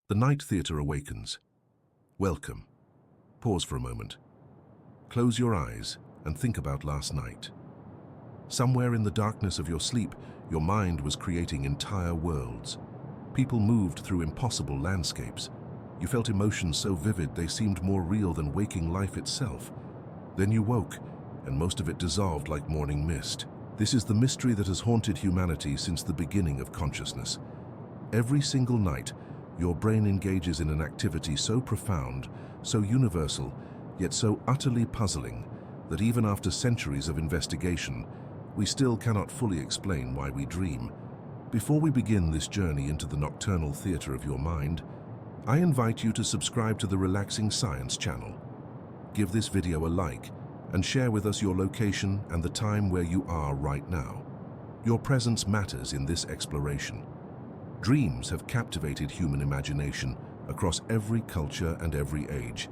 The night theater awakens. Welcome. Pause for a moment. Close your eyes and think about last night. Somewhere in the darkness of your sleep, your mind was creating entire worlds. People moved through impossible landscapes. You felt emotions so vivid they seemed more real than waking life itself. Then you woke, and most of it dissolved like morning mist. This is the mystery that has haunted humanity since the beginning of consciousness. Every single night, your brain engages in an activity so profound, so universal, yet so utterly puzzling that even after centuries of investigation, we still cannot fully explain why we dream. Before we begin this journey into the nocturnal theater of your mind, I invite you to subscribe to the Relaxing Science channel. Give this video a like and share with us your location and the time where you are right now. Your presence matters in this exploration. Dreams have captivated human imagination across every culture and every age.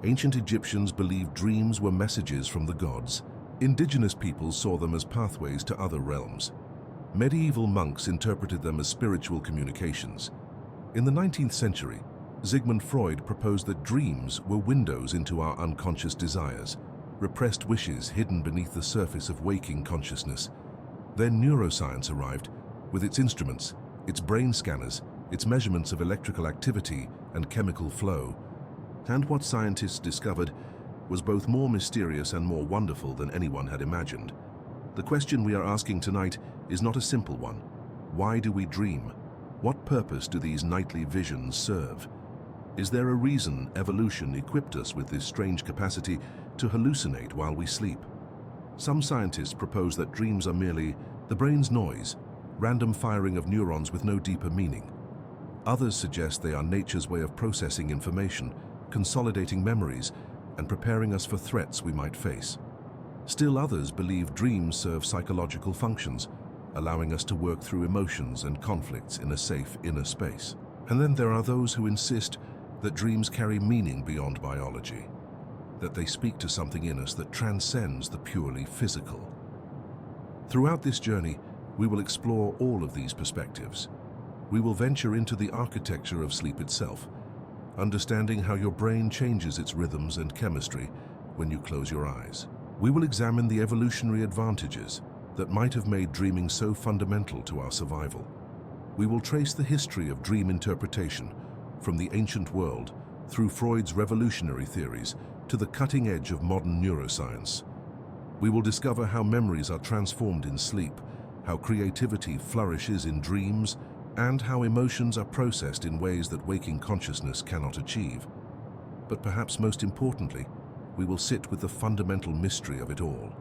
Ancient Egyptians believed dreams were messages from the gods. Indigenous peoples saw them as pathways to other realms. Medieval monks interpreted them as spiritual communications. In the 19th century, Sigmund Freud proposed that dreams were windows into our unconscious desires, repressed wishes hidden beneath the surface of waking consciousness. Then neuroscience arrived, with its instruments, its brain scanners, its measurements of electrical activity and chemical flow. And what scientists discovered was both more mysterious and more wonderful than anyone had imagined. The question we are asking tonight is not a simple one. Why do we dream? What purpose do these nightly visions serve? Is there a reason evolution equipped us with this strange capacity to hallucinate while we sleep? Some scientists propose that dreams are merely the brain's noise, random firing of neurons with no deeper meaning. Others suggest they are nature's way of processing information, consolidating memories, and preparing us for threats we might face. Still others believe dreams serve psychological functions, allowing us to work through emotions and conflicts in a safe inner space. And then there are those who insist that dreams carry meaning beyond biology, that they speak to something in us that transcends the purely physical. Throughout this journey, we will explore all of these perspectives. We will venture into the architecture of sleep itself, understanding how your brain changes its rhythms and chemistry when you close your eyes. We will examine the evolutionary advantages that might have made dreaming so fundamental to our survival. We will trace the history of dream interpretation from the ancient world through Freud's revolutionary theories to the cutting edge of modern neuroscience. We will discover how memories are transformed in sleep, how creativity flourishes in dreams, and how emotions are processed in ways that waking consciousness cannot achieve. But perhaps most importantly, we will sit with the fundamental mystery of it all.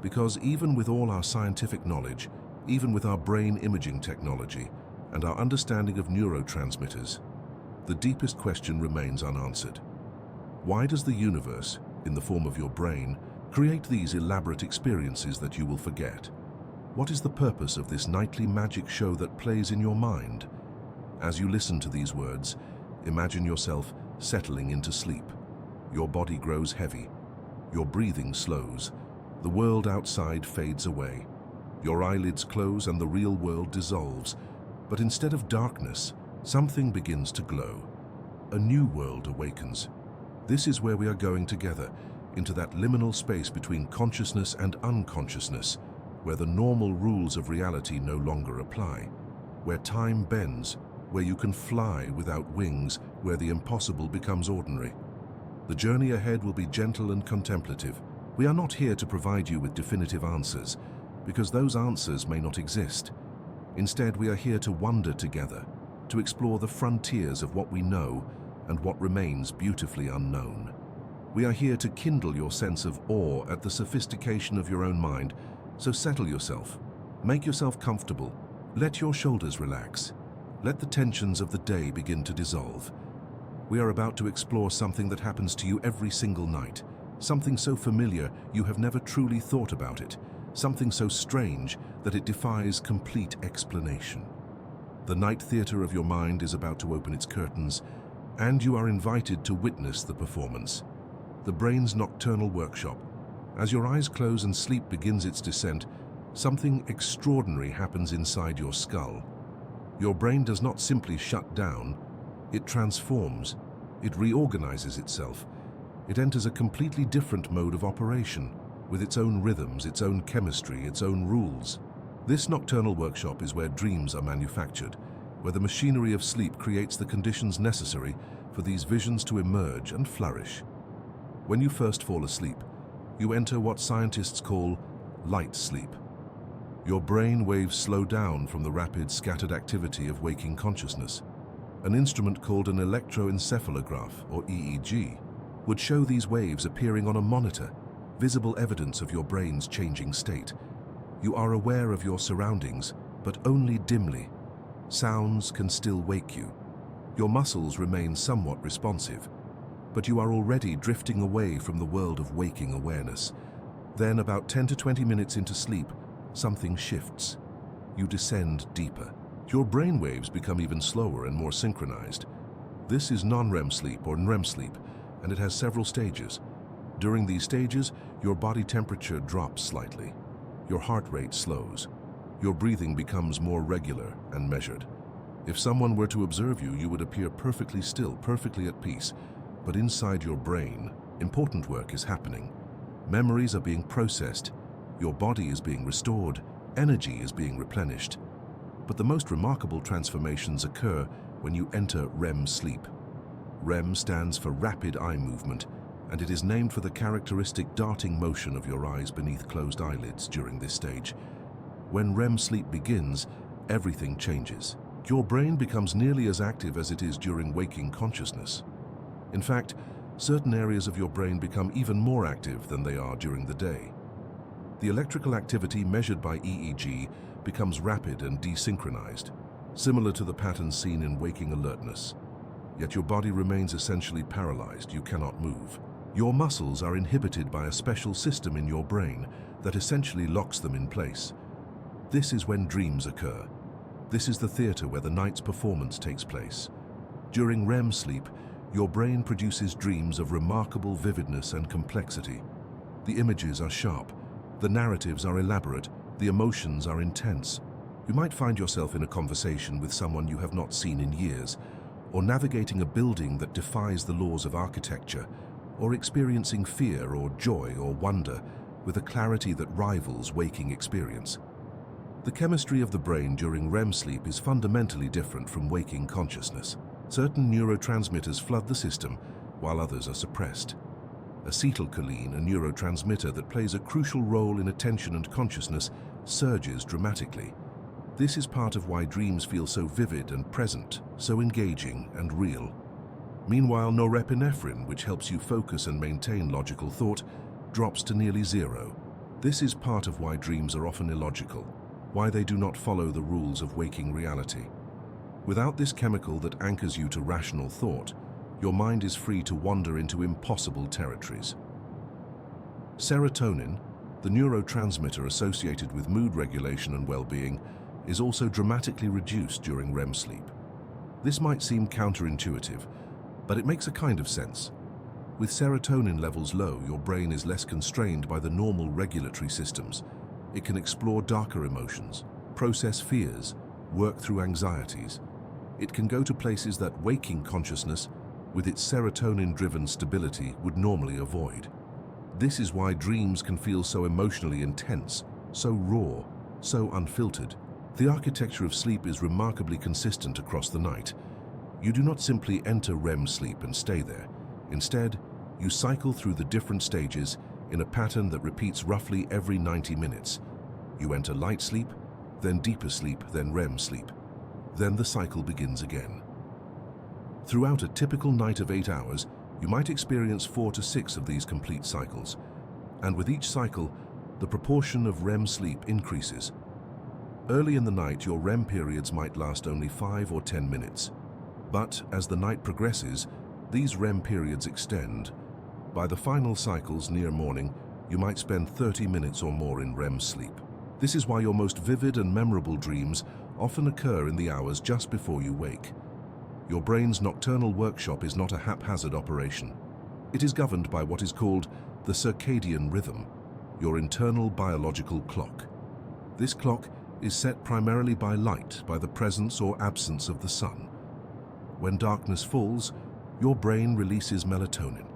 Because even with all our scientific knowledge, even with our brain imaging technology, and our understanding of neurotransmitters, the deepest question remains unanswered. Why does the universe, in the form of your brain, create these elaborate experiences that you will forget? What is the purpose of this nightly magic show that plays in your mind? As you listen to these words, imagine yourself settling into sleep. Your body grows heavy. Your breathing slows. The world outside fades away. Your eyelids close and the real world dissolves. But instead of darkness, something begins to glow. A new world awakens. This is where we are going together, into that liminal space between consciousness and unconsciousness, where the normal rules of reality no longer apply, where time bends, where you can fly without wings, where the impossible becomes ordinary. The journey ahead will be gentle and contemplative. We are not here to provide you with definitive answers, because those answers may not exist. Instead, we are here to wander together, to explore the frontiers of what we know and what remains beautifully unknown. We are here to kindle your sense of awe at the sophistication of your own mind. So settle yourself, make yourself comfortable, let your shoulders relax, let the tensions of the day begin to dissolve. We are about to explore something that happens to you every single night, something so familiar you have never truly thought about it, something so strange that it defies complete explanation. The night theater of your mind is about to open its curtains, and you are invited to witness the performance. The brain's nocturnal workshop. As your eyes close and sleep begins its descent, something extraordinary happens inside your skull. Your brain does not simply shut down, It transforms. It reorganizes itself. It enters a completely different mode of operation, with its own rhythms, its own chemistry, its own rules. This nocturnal workshop is where dreams are manufactured, where the machinery of sleep creates the conditions necessary for these visions to emerge and flourish. When you first fall asleep, you enter what scientists call light sleep. Your brain waves slow down from the rapid, scattered activity of waking consciousness. An instrument called an electroencephalograph, or EEG, would show these waves appearing on a monitor, visible evidence of your brain's changing state. You are aware of your surroundings, but only dimly. Sounds can still wake you. Your muscles remain somewhat responsive, but you are already drifting away from the world of waking awareness. Then, about 10 to 20 minutes into sleep, something shifts. You descend deeper. Your brain waves become even slower and more synchronized. This is non-REM sleep or NREM sleep, and it has several stages. During these stages, your body temperature drops slightly. Your heart rate slows. Your breathing becomes more regular and measured. If someone were to observe you, you would appear perfectly still, perfectly at peace. But inside your brain, important work is happening. Memories are being processed. Your body is being restored. Energy is being replenished. But the most remarkable transformations occur when you enter REM sleep. REM stands for rapid eye movement, and it is named for the characteristic darting motion of your eyes beneath closed eyelids during this stage. When REM sleep begins, everything changes. Your brain becomes nearly as active as it is during waking consciousness. In fact, certain areas of your brain become even more active than they are during the day. The electrical activity measured by EEG becomes rapid and desynchronized, similar to the patterns seen in waking alertness. Yet your body remains essentially paralyzed. You cannot move. Your muscles are inhibited by a special system in your brain that essentially locks them in place. This is when dreams occur. This is the theater where the night's performance takes place. During REM sleep, your brain produces dreams of remarkable vividness and complexity. The images are sharp, the narratives are elaborate, the emotions are intense. You might find yourself in a conversation with someone you have not seen in years, or navigating a building that defies the laws of architecture, or experiencing fear or joy or wonder with a clarity that rivals waking experience. The chemistry of the brain during REM sleep is fundamentally different from waking consciousness. Certain neurotransmitters flood the system, while others are suppressed. Acetylcholine, a neurotransmitter that plays a crucial role in attention and consciousness, surges dramatically. This is part of why dreams feel so vivid and present, so engaging and real. Meanwhile, norepinephrine, which helps you focus and maintain logical thought, drops to nearly zero. This is part of why dreams are often illogical, why they do not follow the rules of waking reality. Without this chemical that anchors you to rational thought, your mind is free to wander into impossible territories. Serotonin, the neurotransmitter associated with mood regulation and well-being, is also dramatically reduced during REM sleep. This might seem counterintuitive, but it makes a kind of sense. With serotonin levels low, your brain is less constrained by the normal regulatory systems. It can explore darker emotions, process fears, work through anxieties. It can go to places that waking consciousness, with its serotonin-driven stability, would normally avoid. This is why dreams can feel so emotionally intense, so raw, so unfiltered. The architecture of sleep is remarkably consistent across the night. You do not simply enter REM sleep and stay there. Instead, you cycle through the different stages in a pattern that repeats roughly every 90 minutes. You enter light sleep, then deeper sleep, then REM sleep. Then the cycle begins again. Throughout a typical night of 8 hours, you might experience 4 to 6 of these complete cycles. And with each cycle, the proportion of REM sleep increases. Early in the night, your REM periods might last only 5 or 10 minutes. But as the night progresses, these REM periods extend. By the final cycles near morning, you might spend 30 minutes or more in REM sleep. This is why your most vivid and memorable dreams often occur in the hours just before you wake. Your brain's nocturnal workshop is not a haphazard operation. It is governed by what is called the circadian rhythm, your internal biological clock. This clock is set primarily by light, by the presence or absence of the sun. When darkness falls, your brain releases melatonin,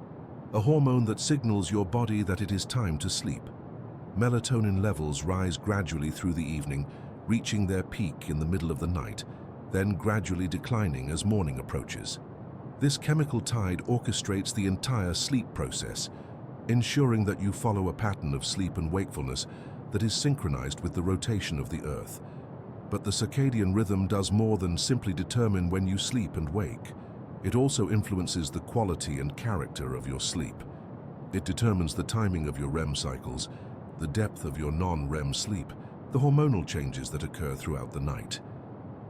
a hormone that signals your body that it is time to sleep. Melatonin levels rise gradually through the evening, reaching their peak in the middle of the night, then gradually declining as morning approaches. This chemical tide orchestrates the entire sleep process, ensuring that you follow a pattern of sleep and wakefulness that is synchronized with the rotation of the Earth. But the circadian rhythm does more than simply determine when you sleep and wake. It also influences the quality and character of your sleep. It determines the timing of your REM cycles, the depth of your non-REM sleep, the hormonal changes that occur throughout the night.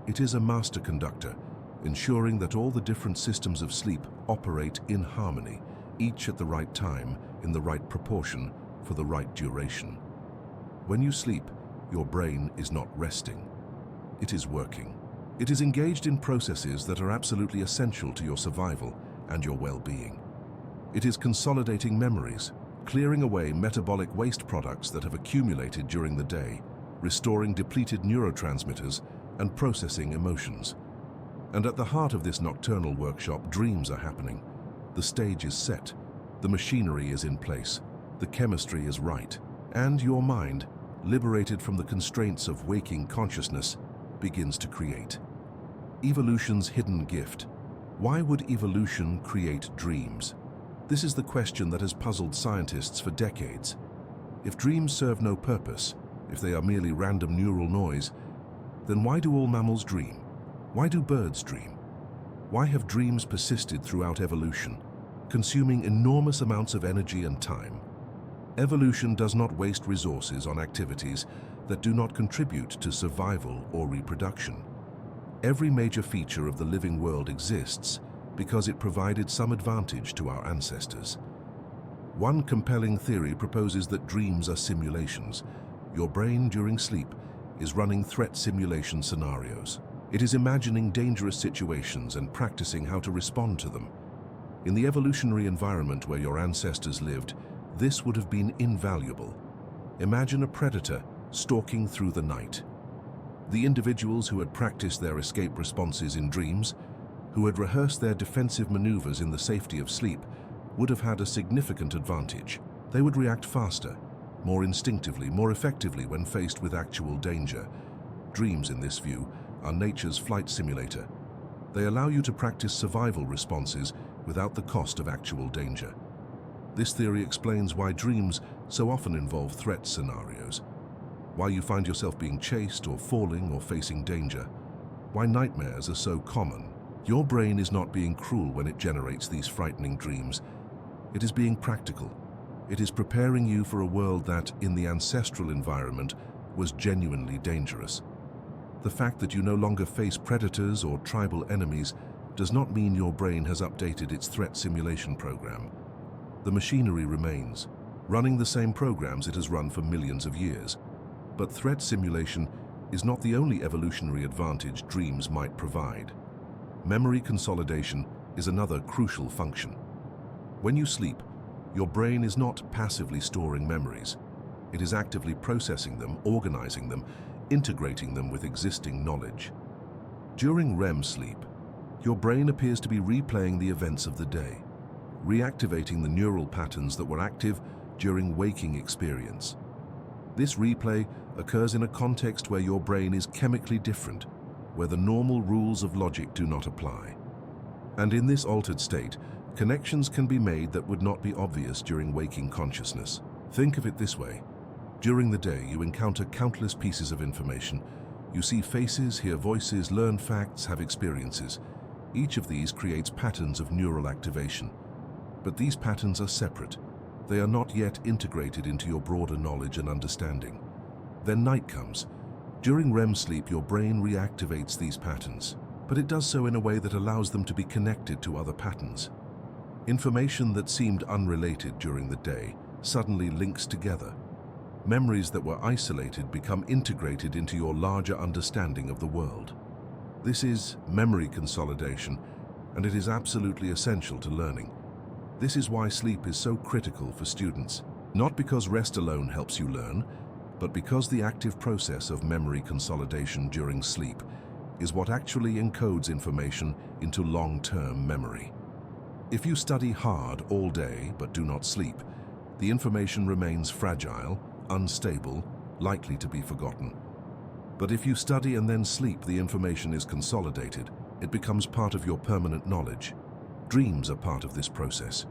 It is a master conductor, ensuring that all the different systems of sleep operate in harmony, each at the right time, in the right proportion, for the right duration. When you sleep, your brain is not resting. It is working. It is engaged in processes that are absolutely essential to your survival and your well-being. It is consolidating memories, clearing away metabolic waste products that have accumulated during the day, restoring depleted neurotransmitters, and processing emotions. And at the heart of this nocturnal workshop, dreams are happening. The stage is set, the machinery is in place, the chemistry is right, and your mind, liberated from the constraints of waking consciousness, begins to create. Evolution's hidden gift. Why would evolution create dreams? This is the question that has puzzled scientists for decades. If dreams serve no purpose, if they are merely random neural noise, then why do all mammals dream? Why do birds dream? Why have dreams persisted throughout evolution, consuming enormous amounts of energy and time? Evolution does not waste resources on activities that do not contribute to survival or reproduction. Every major feature of the living world exists because it provided some advantage to our ancestors. One compelling theory proposes that dreams are simulations. Your brain during sleep is running threat simulation scenarios. It is imagining dangerous situations and practicing how to respond to them. In the evolutionary environment where your ancestors lived, this would have been invaluable. Imagine a predator stalking through the night. The individuals who had practiced their escape responses in dreams, who had rehearsed their defensive maneuvers in the safety of sleep, would have had a significant advantage. They would react faster, more instinctively, more effectively when faced with actual danger. Dreams, in this view, are nature's flight simulator. They allow you to practice survival responses without the cost of actual danger. This theory explains why dreams so often involve threat scenarios, why you find yourself being chased or falling or facing danger, why nightmares are so common. Your brain is not being cruel when it generates these frightening dreams. It is being practical. It is preparing you for a world that, in the ancestral environment, was genuinely dangerous. The fact that you no longer face predators or tribal enemies does not mean your brain has updated its threat simulation program. The machinery remains, running the same programs it has run for millions of years. But threat simulation is not the only evolutionary advantage dreams might provide. Memory consolidation is another crucial function. When you sleep, your brain is not passively storing memories. It is actively processing them, organizing them, integrating them with existing knowledge. During REM sleep, your brain appears to be replaying the events of the day, reactivating the neural patterns that were active during waking experience. This replay occurs in a context where your brain is chemically different, where the normal rules of logic do not apply. And in this altered state, connections can be made that would not be obvious during waking consciousness. Think of it this way. During the day, you encounter countless pieces of information. You see faces, hear voices, learn facts, have experiences. Each of these creates patterns of neural activation. But these patterns are separate. They are not yet integrated into your broader knowledge and understanding. Then night comes. During REM sleep, your brain reactivates these patterns, but it does so in a way that allows them to be connected to other patterns. Information that seemed unrelated during the day suddenly links together. Memories that were isolated become integrated into your larger understanding of the world. This is memory consolidation, and it is absolutely essential to learning. This is why sleep is so critical for students, not because rest alone helps you learn, but because the active process of memory consolidation during sleep is what actually encodes information into long-term memory. If you study hard all day but do not sleep, the information remains fragile, unstable, likely to be forgotten. But if you study and then sleep, the information is consolidated. It becomes part of your permanent knowledge. Dreams are part of this process.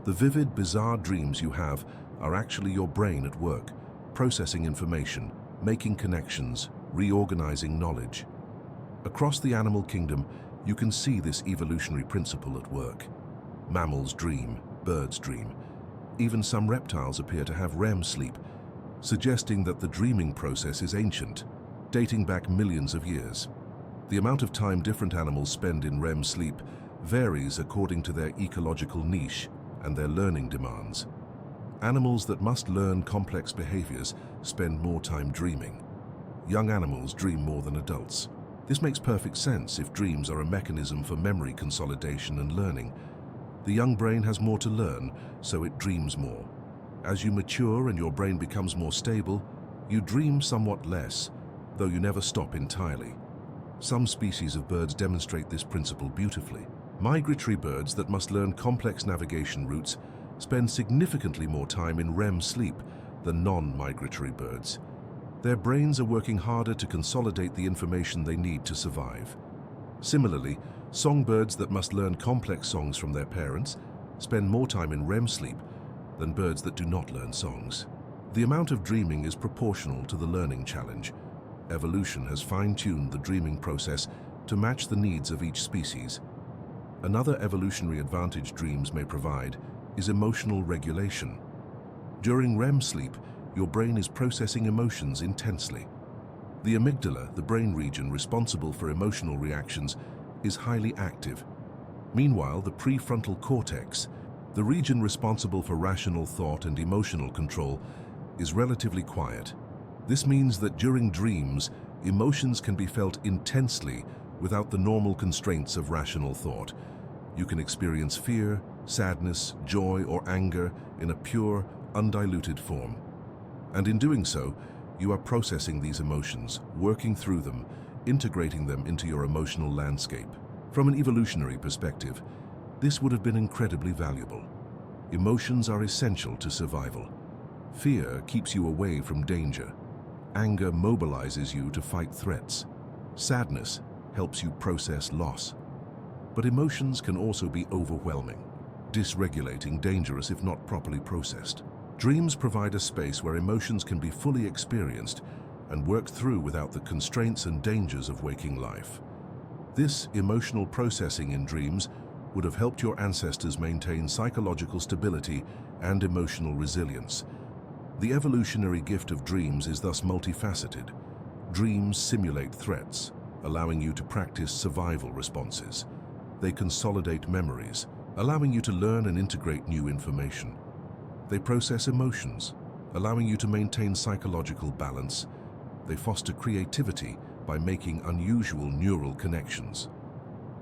The vivid, bizarre dreams you have are actually your brain at work, processing information, making connections, reorganizing knowledge. Across the animal kingdom, you can see this evolutionary principle at work. Mammals dream, birds dream. Even some reptiles appear to have REM sleep, suggesting that the dreaming process is ancient, dating back millions of years. The amount of time different animals spend in REM sleep varies according to their ecological niche and their learning demands. Animals that must learn complex behaviors spend more time dreaming. Young animals dream more than adults. This makes perfect sense if dreams are a mechanism for memory consolidation and learning. The young brain has more to learn, so it dreams more. As you mature and your brain becomes more stable, you dream somewhat less, though you never stop entirely. Some species of birds demonstrate this principle beautifully. Migratory birds that must learn complex navigation routes spend significantly more time in REM sleep than non-migratory birds. Their brains are working harder to consolidate the information they need to survive. Similarly, songbirds that must learn complex songs from their parents spend more time in REM sleep than birds that do not learn songs. The amount of dreaming is proportional to the learning challenge. Evolution has fine-tuned the dreaming process to match the needs of each species. Another evolutionary advantage dreams may provide is emotional regulation. During REM sleep, your brain is processing emotions intensely. The amygdala, the brain region responsible for emotional reactions, is highly active. Meanwhile, the prefrontal cortex, the region responsible for rational thought and emotional control, is relatively quiet. This means that during dreams, emotions can be felt intensely without the normal constraints of rational thought. You can experience fear, sadness, joy, or anger in a pure, undiluted form. And in doing so, you are processing these emotions, working through them, integrating them into your emotional landscape. From an evolutionary perspective, this would have been incredibly valuable. Emotions are essential to survival. Fear keeps you away from danger. Anger mobilizes you to fight threats. Sadness helps you process loss. But emotions can also be overwhelming, dysregulating, dangerous if not properly processed. Dreams provide a space where emotions can be fully experienced and worked through without the constraints and dangers of waking life. This emotional processing in dreams would have helped your ancestors maintain psychological stability and emotional resilience. The evolutionary gift of dreams is thus multifaceted. Dreams simulate threats, allowing you to practice survival responses. They consolidate memories, allowing you to learn and integrate new information. They process emotions, allowing you to maintain psychological balance. They foster creativity by making unusual neural connections.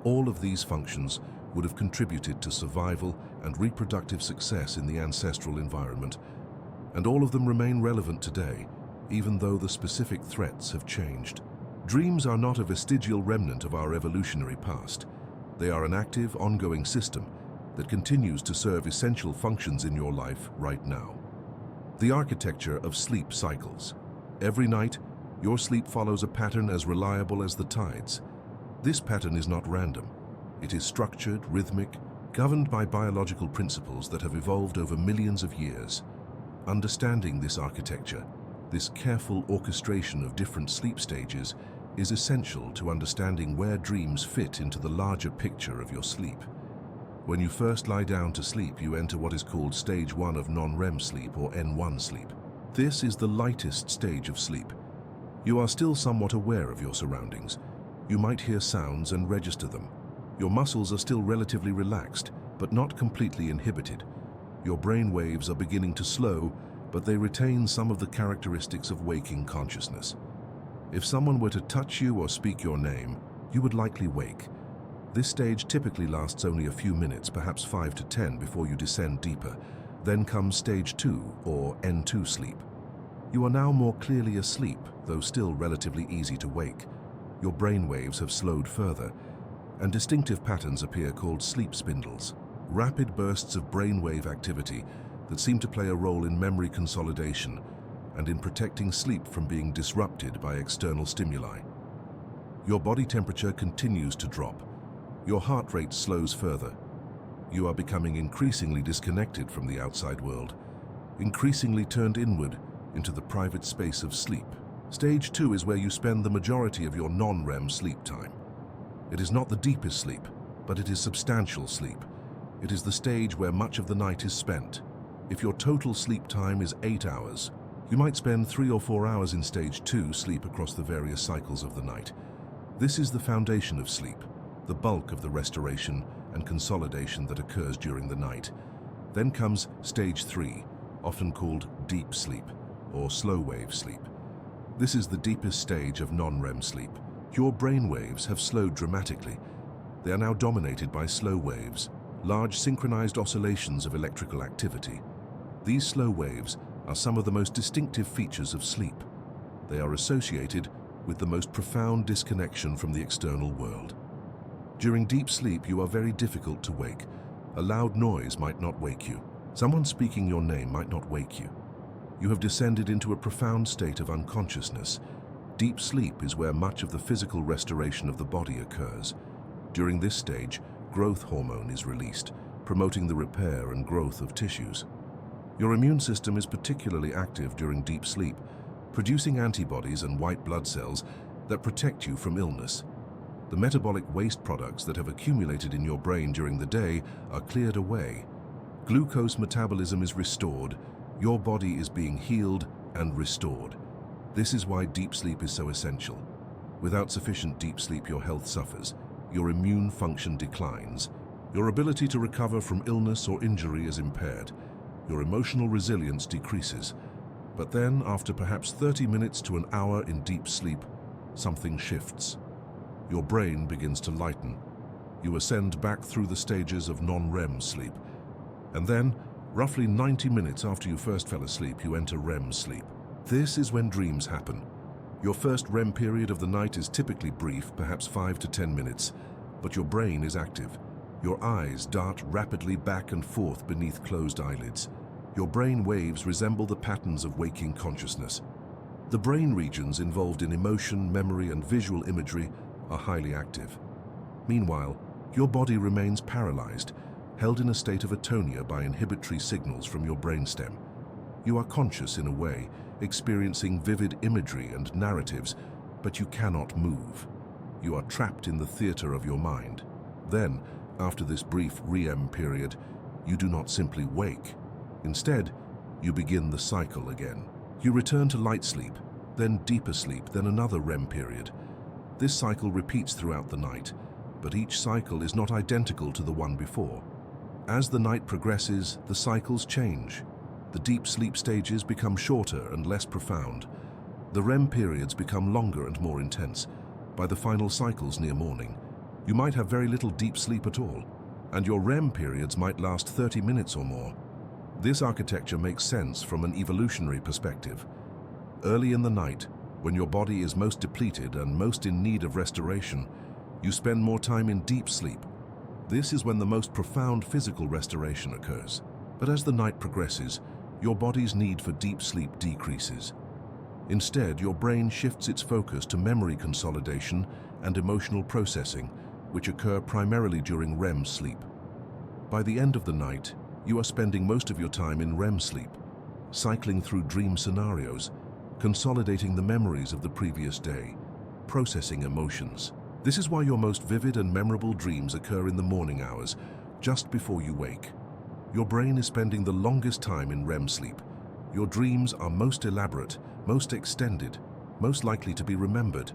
All of these functions would have contributed to survival and reproductive success in the ancestral environment, and all of them remain relevant today, even though the specific threats have changed. Dreams are not a vestigial remnant of our evolutionary past. They are an active, ongoing system that continues to serve essential functions in your life right now. The architecture of sleep cycles. Every night, your sleep follows a pattern as reliable as the tides. This pattern is not random. It is structured, rhythmic, governed by biological principles that have evolved over millions of years. Understanding this architecture, this careful orchestration of different sleep stages, is essential to understanding where dreams fit into the larger picture of your sleep. When you first lie down to sleep, you enter what is called stage 1 of non-REM sleep, or N1 sleep. This is the lightest stage of sleep. You are still somewhat aware of your surroundings. You might hear sounds and register them. Your muscles are still relatively relaxed, but not completely inhibited. Your brain waves are beginning to slow, but they retain some of the characteristics of waking consciousness. If someone were to touch you or speak your name, you would likely wake. This stage typically lasts only a few minutes, perhaps 5 to 10, before you descend deeper. Then comes stage 2, or N2 sleep. You are now more clearly asleep, though still relatively easy to wake. your brain waves have slowed further, and distinctive patterns appear called sleep spindles, rapid bursts of brainwave activity that seem to play a role in memory consolidation and in protecting sleep from being disrupted by external stimuli. Your body temperature continues to drop. Your heart rate slows further. You are becoming increasingly disconnected from the outside world, increasingly turned inward into the private space of sleep. Stage 2 is where you spend the majority of your non-REM sleep time. It is not the deepest sleep, but it is substantial sleep. It is the stage where much of the night is spent. If your total sleep time is 8 hours, you might spend 3 or 4 hours in stage 2 sleep across the various cycles of the night. This is the foundation of sleep, the bulk of the restoration and consolidation that occurs during the night. Then comes stage 3, often called deep sleep or slow wave sleep. This is the deepest stage of non-REM sleep. Your brain waves have slowed dramatically. They are now dominated by slow waves, large synchronized oscillations of electrical activity. These slow waves are some of the most distinctive features of sleep. They are associated with the most profound disconnection from the external world. During deep sleep, you are very difficult to wake. A loud noise might not wake you. Someone speaking your name might not wake you. You have descended into a profound state of unconsciousness. Deep sleep is where much of the physical restoration of the body occurs. During this stage, growth hormone is released, promoting the repair and growth of tissues. Your immune system is particularly active during deep sleep, producing antibodies and white blood cells that protect you from illness. The metabolic waste products that have accumulated in your brain during the day are cleared away. Glucose metabolism is restored. Your body is being healed and restored. This is why deep sleep is so essential. Without sufficient deep sleep, your health suffers. Your immune function declines. Your ability to recover from illness or injury is impaired. Your emotional resilience decreases. But then, after perhaps 30 minutes to an hour in deep sleep, something shifts. Your brain begins to lighten. You ascend back through the stages of non-REM sleep. And then, roughly 90 minutes after you first fell asleep, you enter REM sleep. This is when dreams happen. Your first REM period of the night is typically brief, perhaps 5 to 10 minutes, but your brain is active. Your eyes dart rapidly back and forth beneath closed eyelids. Your brain waves resemble the patterns of waking consciousness. The brain regions involved in emotion, memory, and visual imagery are highly active. Meanwhile, your body remains paralyzed, held in a state of atonia by inhibitory signals from your brainstem. You are conscious in a way, experiencing vivid imagery and narratives, but you cannot move. You are trapped in the theater of your mind. Then, after this brief REM period, you do not simply wake. Instead, you begin the cycle again. You return to light sleep, then deeper sleep, then another REM period. This cycle repeats throughout the night, but each cycle is not identical to the one before. As the night progresses, the cycles change. The deep sleep stages become shorter and less profound. The REM periods become longer and more intense. By the final cycles near morning, you might have very little deep sleep at all, and your REM periods might last 30 minutes or more. This architecture makes sense from an evolutionary perspective. Early in the night, when your body is most depleted and most in need of restoration, you spend more time in deep sleep. This is when the most profound physical restoration occurs. But as the night progresses, your body's need for deep sleep decreases. Instead, your brain shifts its focus to memory consolidation and emotional processing, which occur primarily during REM sleep. By the end of the night, you are spending most of your time in REM sleep, cycling through dream scenarios, consolidating the memories of the previous day, processing emotions. This is why your most vivid and memorable dreams occur in the morning hours, just before you wake. Your brain is spending the longest time in REM sleep. Your dreams are most elaborate, most extended, most likely to be remembered.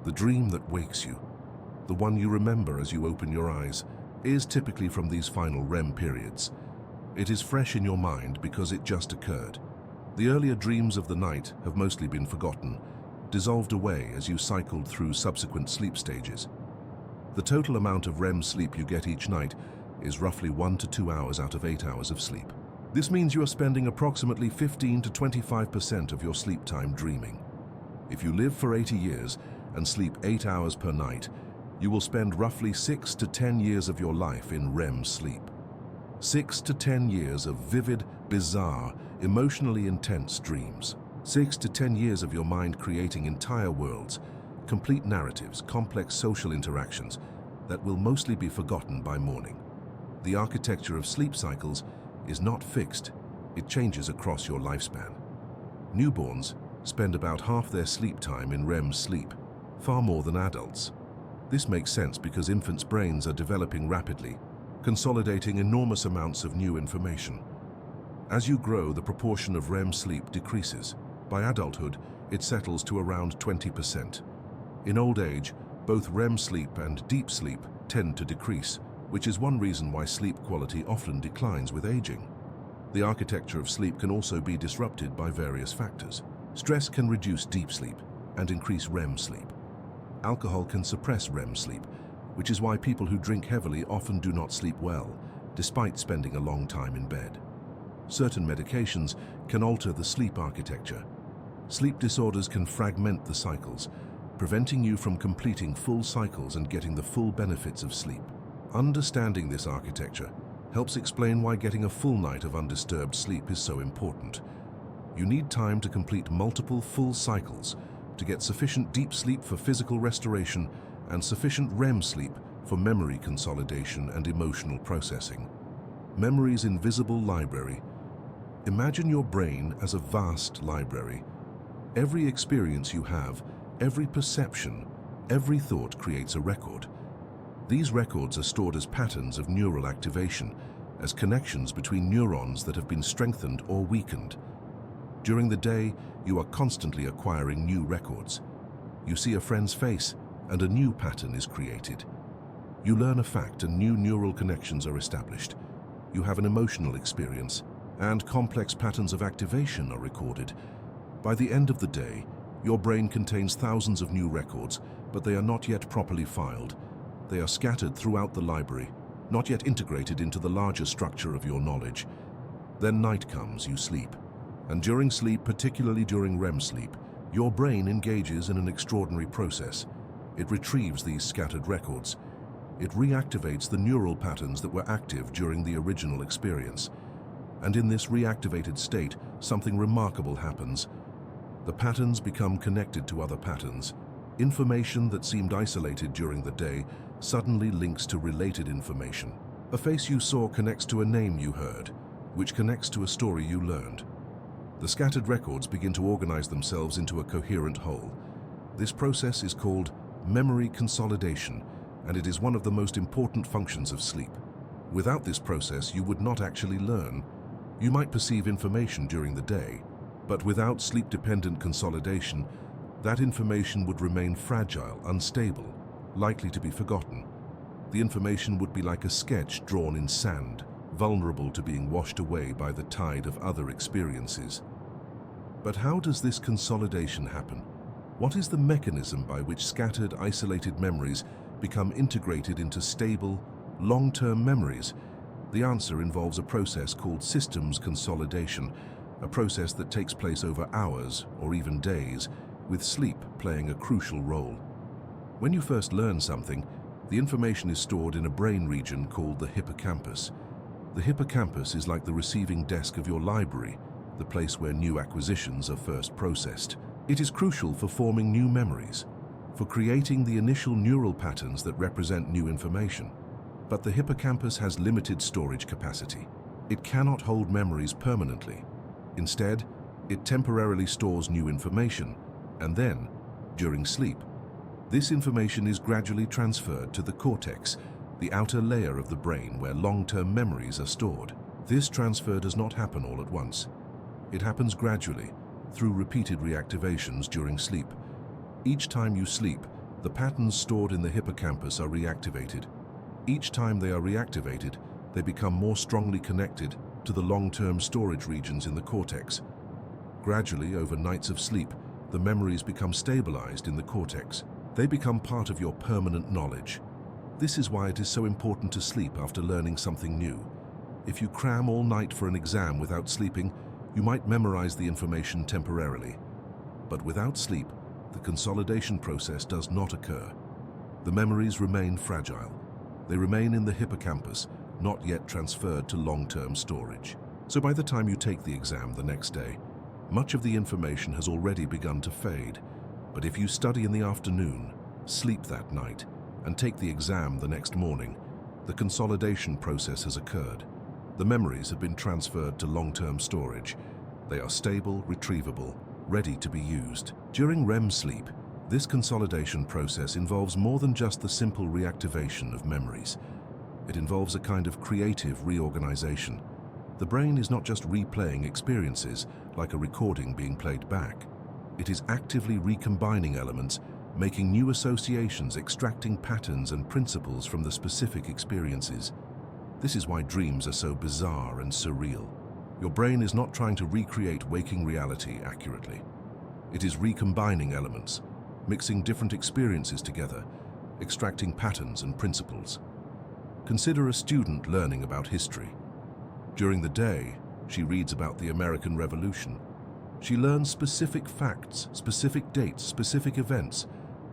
The dream that wakes you, the one you remember as you open your eyes, is typically from these final REM periods. It is fresh in your mind because it just occurred. The earlier dreams of the night have mostly been forgotten, dissolved away as you cycled through subsequent sleep stages. The total amount of REM sleep you get each night is roughly 1 to 2 hours out of 8 hours of sleep. This means you are spending approximately 15 to 25% of your sleep time dreaming. If you live for 80 years and sleep 8 hours per night, you will spend roughly 6 to 10 years of your life in REM sleep. 6 to 10 years of vivid, bizarre, emotionally intense dreams. 6 to 10 years of your mind creating entire worlds, complete narratives, complex social interactions that will mostly be forgotten by morning. The architecture of sleep cycles is not fixed. It changes across your lifespan. Newborns spend about half their sleep time in REM sleep, far more than adults. This makes sense because infants' brains are developing rapidly, consolidating enormous amounts of new information. As you grow, the proportion of REM sleep decreases. By adulthood, it settles to around 20%. In old age, both REM sleep and deep sleep tend to decrease, which is one reason why sleep quality often declines with aging. The architecture of sleep can also be disrupted by various factors. Stress can reduce deep sleep and increase REM sleep. Alcohol can suppress REM sleep, which is why people who drink heavily often do not sleep well, despite spending a long time in bed. Certain medications can alter the sleep architecture. Sleep disorders can fragment the cycles, preventing you from completing full cycles and getting the full benefits of sleep. Understanding this architecture helps explain why getting a full night of undisturbed sleep is so important. You need time to complete multiple full cycles to get sufficient deep sleep for physical restoration and sufficient REM sleep for memory consolidation and emotional processing. Memory's invisible library. Imagine your brain as a vast library. Every experience you have, every perception, every thought creates a record. These records are stored as patterns of neural activation, as connections between neurons that have been strengthened or weakened. During the day, you are constantly acquiring new records. You see a friend's face, and a new pattern is created. You learn a fact and new neural connections are established. You have an emotional experience, and complex patterns of activation are recorded. By the end of the day, your brain contains thousands of new records, but they are not yet properly filed. They are scattered throughout the library, not yet integrated into the larger structure of your knowledge. Then night comes, you sleep. And during sleep, particularly during REM sleep, your brain engages in an extraordinary process. It retrieves these scattered records. It reactivates the neural patterns that were active during the original experience. And in this reactivated state, something remarkable happens. The patterns become connected to other patterns. Information that seemed isolated during the day suddenly links to related information. A face you saw connects to a name you heard, which connects to a story you learned. The scattered records begin to organize themselves into a coherent whole. This process is called memory consolidation, and it is one of the most important functions of sleep. Without this process, you would not actually learn. You might perceive information during the day, but without sleep-dependent consolidation, that information would remain fragile, unstable, likely to be forgotten. The information would be like a sketch drawn in sand, vulnerable to being washed away by the tide of other experiences. But how does this consolidation happen? What is the mechanism by which scattered, isolated memories become integrated into stable, long-term memories? The answer involves a process called systems consolidation, a process that takes place over hours or even days, with sleep playing a crucial role. When you first learn something, the information is stored in a brain region called the hippocampus. The hippocampus is like the receiving desk of your library, the place where new acquisitions are first processed. It is crucial for forming new memories, for creating the initial neural patterns that represent new information. But the hippocampus has limited storage capacity. It cannot hold memories permanently. Instead, it temporarily stores new information, and then, during sleep, this information is gradually transferred to the cortex, the outer layer of the brain where long-term memories are stored. This transfer does not happen all at once. It happens gradually, through repeated reactivations during sleep. Each time you sleep, the patterns stored in the hippocampus are reactivated. Each time they are reactivated, they become more strongly connected to the long-term storage regions in the cortex. Gradually, over nights of sleep, the memories become stabilized in the cortex. They become part of your permanent knowledge. This is why it is so important to sleep after learning something new. If you cram all night for an exam without sleeping, you might memorize the information temporarily. But without sleep, the consolidation process does not occur. The memories remain fragile. They remain in the hippocampus, not yet transferred to long-term storage. So by the time you take the exam the next day, much of the information has already begun to fade. But if you study in the afternoon, sleep that night, and take the exam the next morning, the consolidation process has occurred. The memories have been transferred to long-term storage. They are stable, retrievable, ready to be used. During REM sleep, this consolidation process involves more than just the simple reactivation of memories. It involves a kind of creative reorganization. The brain is not just replaying experiences like a recording being played back. It is actively recombining elements, making new associations, extracting patterns and principles from the specific experiences. This is why dreams are so bizarre and surreal. Your brain is not trying to recreate waking reality accurately. It is recombining elements, mixing different experiences together, extracting patterns and principles. Consider a student learning about history. During the day, she reads about the American Revolution. She learns specific facts, specific dates, specific events.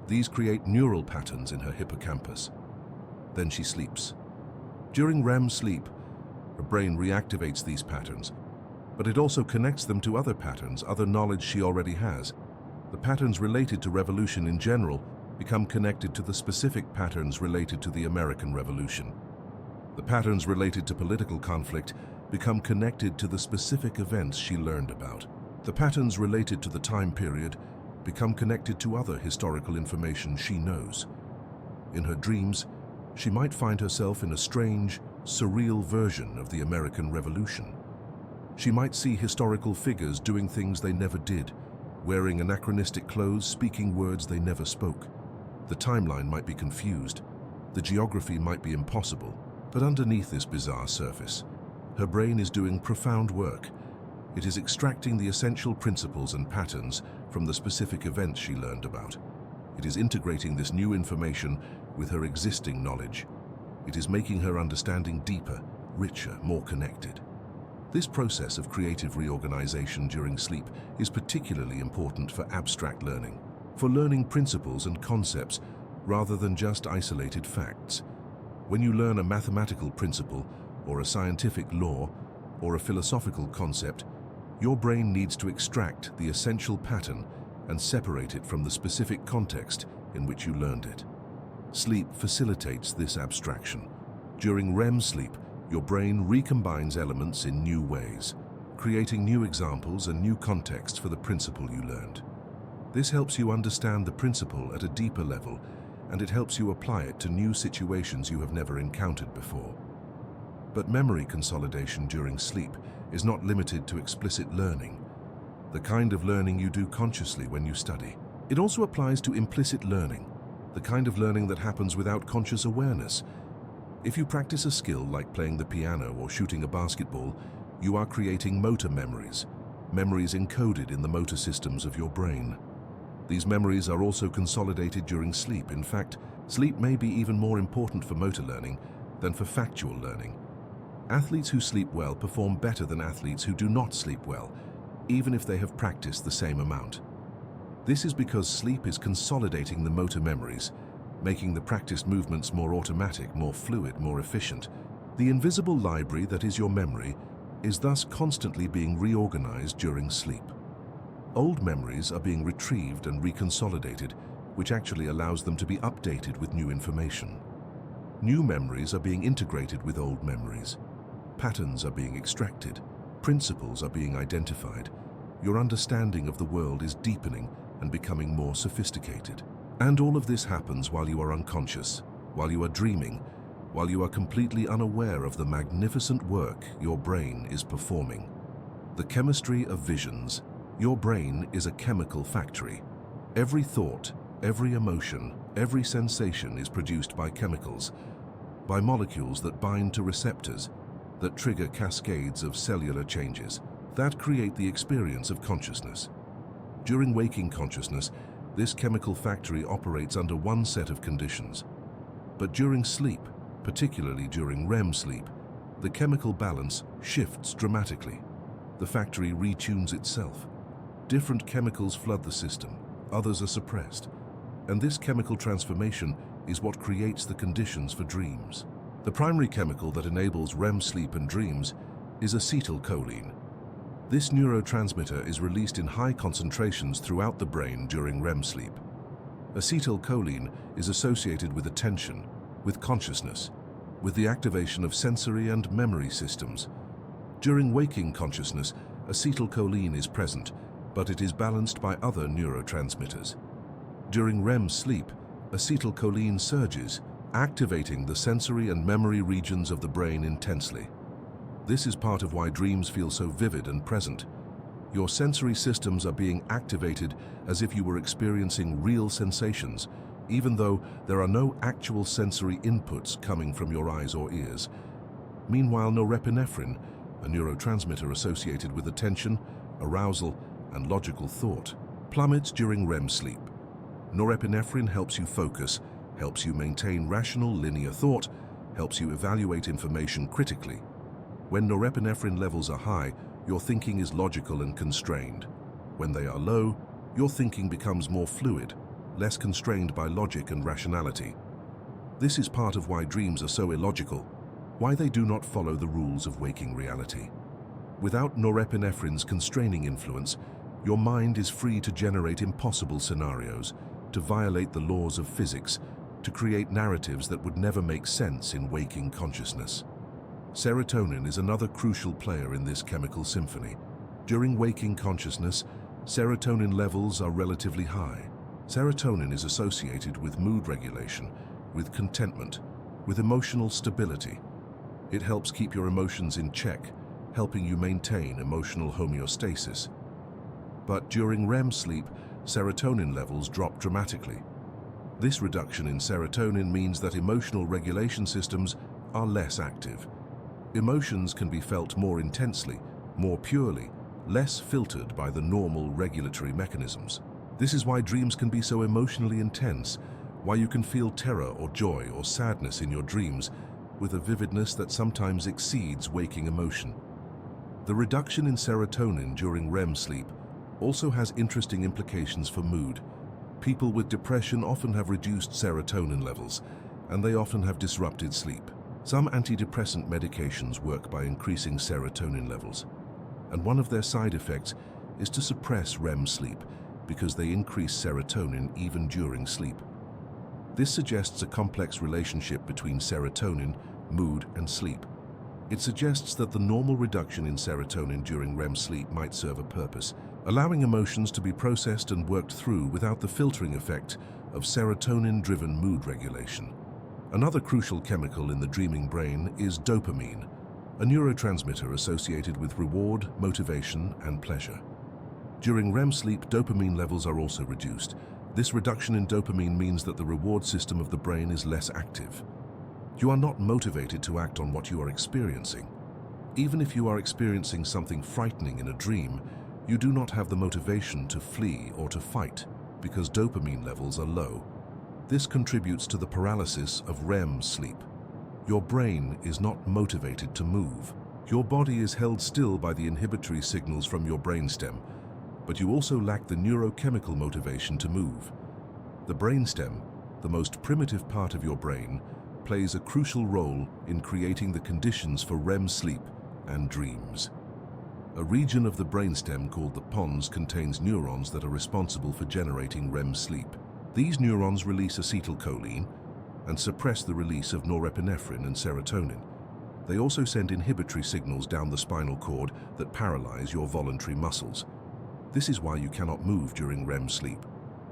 These create neural patterns in her hippocampus. Then she sleeps. During REM sleep, her brain reactivates these patterns, but it also connects them to other patterns, other knowledge she already has. The patterns related to revolution in general become connected to the specific patterns related to the American Revolution. The patterns related to political conflict become connected to the specific events she learned about. The patterns related to the time period become connected to other historical information she knows. In her dreams, she might find herself in a strange, surreal version of the American Revolution. She might see historical figures doing things they never did, wearing anachronistic clothes, speaking words they never spoke. The timeline might be confused. The geography might be impossible. But underneath this bizarre surface, her brain is doing profound work. It is extracting the essential principles and patterns from the specific events she learned about. It is integrating this new information with her existing knowledge. It is making her understanding deeper, richer, more connected. This process of creative reorganization during sleep is particularly important for abstract learning, for learning principles and concepts rather than just isolated facts. When you learn a mathematical principle, or a scientific law, or a philosophical concept, your brain needs to extract the essential pattern and separate it from the specific context in which you learned it. Sleep facilitates this abstraction. During REM sleep, your brain recombines elements in new ways, creating new examples and new contexts for the principle you learned. This helps you understand the principle at a deeper level, and it helps you apply it to new situations you have never encountered before. But memory consolidation during sleep is not limited to explicit learning, the kind of learning you do consciously when you study. It also applies to implicit learning, the kind of learning that happens without conscious awareness. If you practice a skill like playing the piano or shooting a basketball, you are creating motor memories, memories encoded in the motor systems of your brain. These memories are also consolidated during sleep. In fact, sleep may be even more important for motor learning than for factual learning. Athletes who sleep well perform better than athletes who do not sleep well, even if they have practiced the same amount. This is because sleep is consolidating the motor memories, making the practiced movements more automatic, more fluid, more efficient. The invisible library that is your memory is thus constantly being reorganized during sleep. Old memories are being retrieved and reconsolidated, which actually allows them to be updated with new information. New memories are being integrated with old memories. Patterns are being extracted. Principles are being identified. Your understanding of the world is deepening and becoming more sophisticated. And all of this happens while you are unconscious, while you are dreaming, while you are completely unaware of the magnificent work your brain is performing. The chemistry of visions. Your brain is a chemical factory. Every thought, every emotion, every sensation is produced by chemicals, by molecules that bind to receptors, that trigger cascades of cellular changes, that create the experience of consciousness. During waking consciousness, this chemical factory operates under one set of conditions. But during sleep, particularly during REM sleep, the chemical balance shifts dramatically. The factory retunes itself. Different chemicals flood the system. others are suppressed. And this chemical transformation is what creates the conditions for dreams. The primary chemical that enables REM sleep and dreams is acetylcholine. This neurotransmitter is released in high concentrations throughout the brain during REM sleep. Acetylcholine is associated with attention, with consciousness, with the activation of sensory and memory systems. During waking consciousness, acetylcholine is present, but it is balanced by other neurotransmitters. During REM sleep, acetylcholine surges, activating the sensory and memory regions of the brain intensely. This is part of why dreams feel so vivid and present. Your sensory systems are being activated as if you were experiencing real sensations, even though there are no actual sensory inputs coming from your eyes or ears. Meanwhile, norepinephrine, a neurotransmitter associated with attention, arousal, and logical thought, plummets during REM sleep. Norepinephrine helps you focus, helps you maintain rational linear thought, helps you evaluate information critically. When norepinephrine levels are high, your thinking is logical and constrained. When they are low, your thinking becomes more fluid, less constrained by logic and rationality. This is part of why dreams are so illogical, why they do not follow the rules of waking reality. Without norepinephrine's constraining influence, your mind is free to generate impossible scenarios, to violate the laws of physics, to create narratives that would never make sense in waking consciousness. Serotonin is another crucial player in this chemical symphony. During waking consciousness, serotonin levels are relatively high. Serotonin is associated with mood regulation, with contentment, with emotional stability. It helps keep your emotions in check, helping you maintain emotional homeostasis. But during REM sleep, serotonin levels drop dramatically. This reduction in serotonin means that emotional regulation systems are less active. Emotions can be felt more intensely, more purely, less filtered by the normal regulatory mechanisms. This is why dreams can be so emotionally intense, why you can feel terror or joy or sadness in your dreams with a vividness that sometimes exceeds waking emotion. The reduction in serotonin during REM sleep also has interesting implications for mood. People with depression often have reduced serotonin levels, and they often have disrupted sleep. Some antidepressant medications work by increasing serotonin levels, and one of their side effects is to suppress REM sleep because they increase serotonin even during sleep. This suggests a complex relationship between serotonin, mood, and sleep. It suggests that the normal reduction in serotonin during REM sleep might serve a purpose, allowing emotions to be processed and worked through without the filtering effect of serotonin-driven mood regulation. Another crucial chemical in the dreaming brain is dopamine, a neurotransmitter associated with reward, motivation, and pleasure. During REM sleep, dopamine levels are also reduced. This reduction in dopamine means that the reward system of the brain is less active. You are not motivated to act on what you are experiencing. Even if you are experiencing something frightening in a dream, you do not have the motivation to flee or to fight because dopamine levels are low. This contributes to the paralysis of REM sleep. Your brain is not motivated to move. Your body is held still by the inhibitory signals from your brainstem, but you also lack the neurochemical motivation to move. The brainstem, the most primitive part of your brain, plays a crucial role in creating the conditions for REM sleep and dreams. A region of the brainstem called the pons contains neurons that are responsible for generating REM sleep. These neurons release acetylcholine and suppress the release of norepinephrine and serotonin. They also send inhibitory signals down the spinal cord that paralyze your voluntary muscles. This is why you cannot move during REM sleep,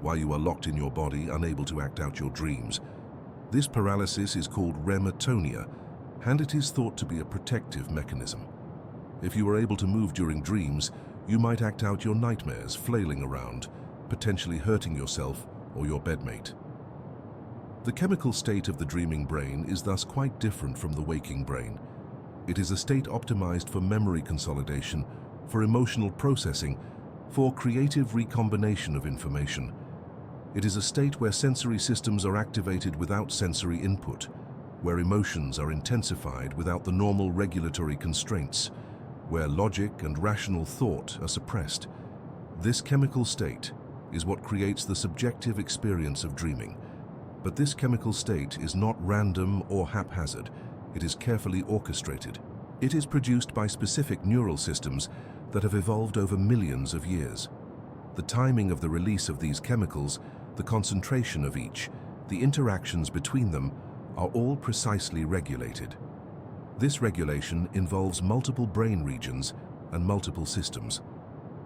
why you are locked in your body, unable to act out your dreams. This paralysis is called rematonia, and it is thought to be a protective mechanism. If you are able to move during dreams, you might act out your nightmares, flailing around, potentially hurting yourself or your bedmate. The chemical state of the dreaming brain is thus quite different from the waking brain. It is a state optimized for memory consolidation, for emotional processing, for creative recombination of information. It is a state where sensory systems are activated without sensory input, where emotions are intensified without the normal regulatory constraints, where logic and rational thought are suppressed. This chemical state, is what creates the subjective experience of dreaming. But this chemical state is not random or haphazard. It is carefully orchestrated. It is produced by specific neural systems that have evolved over millions of years. The timing of the release of these chemicals, the concentration of each, the interactions between them are all precisely regulated. This regulation involves multiple brain regions and multiple systems.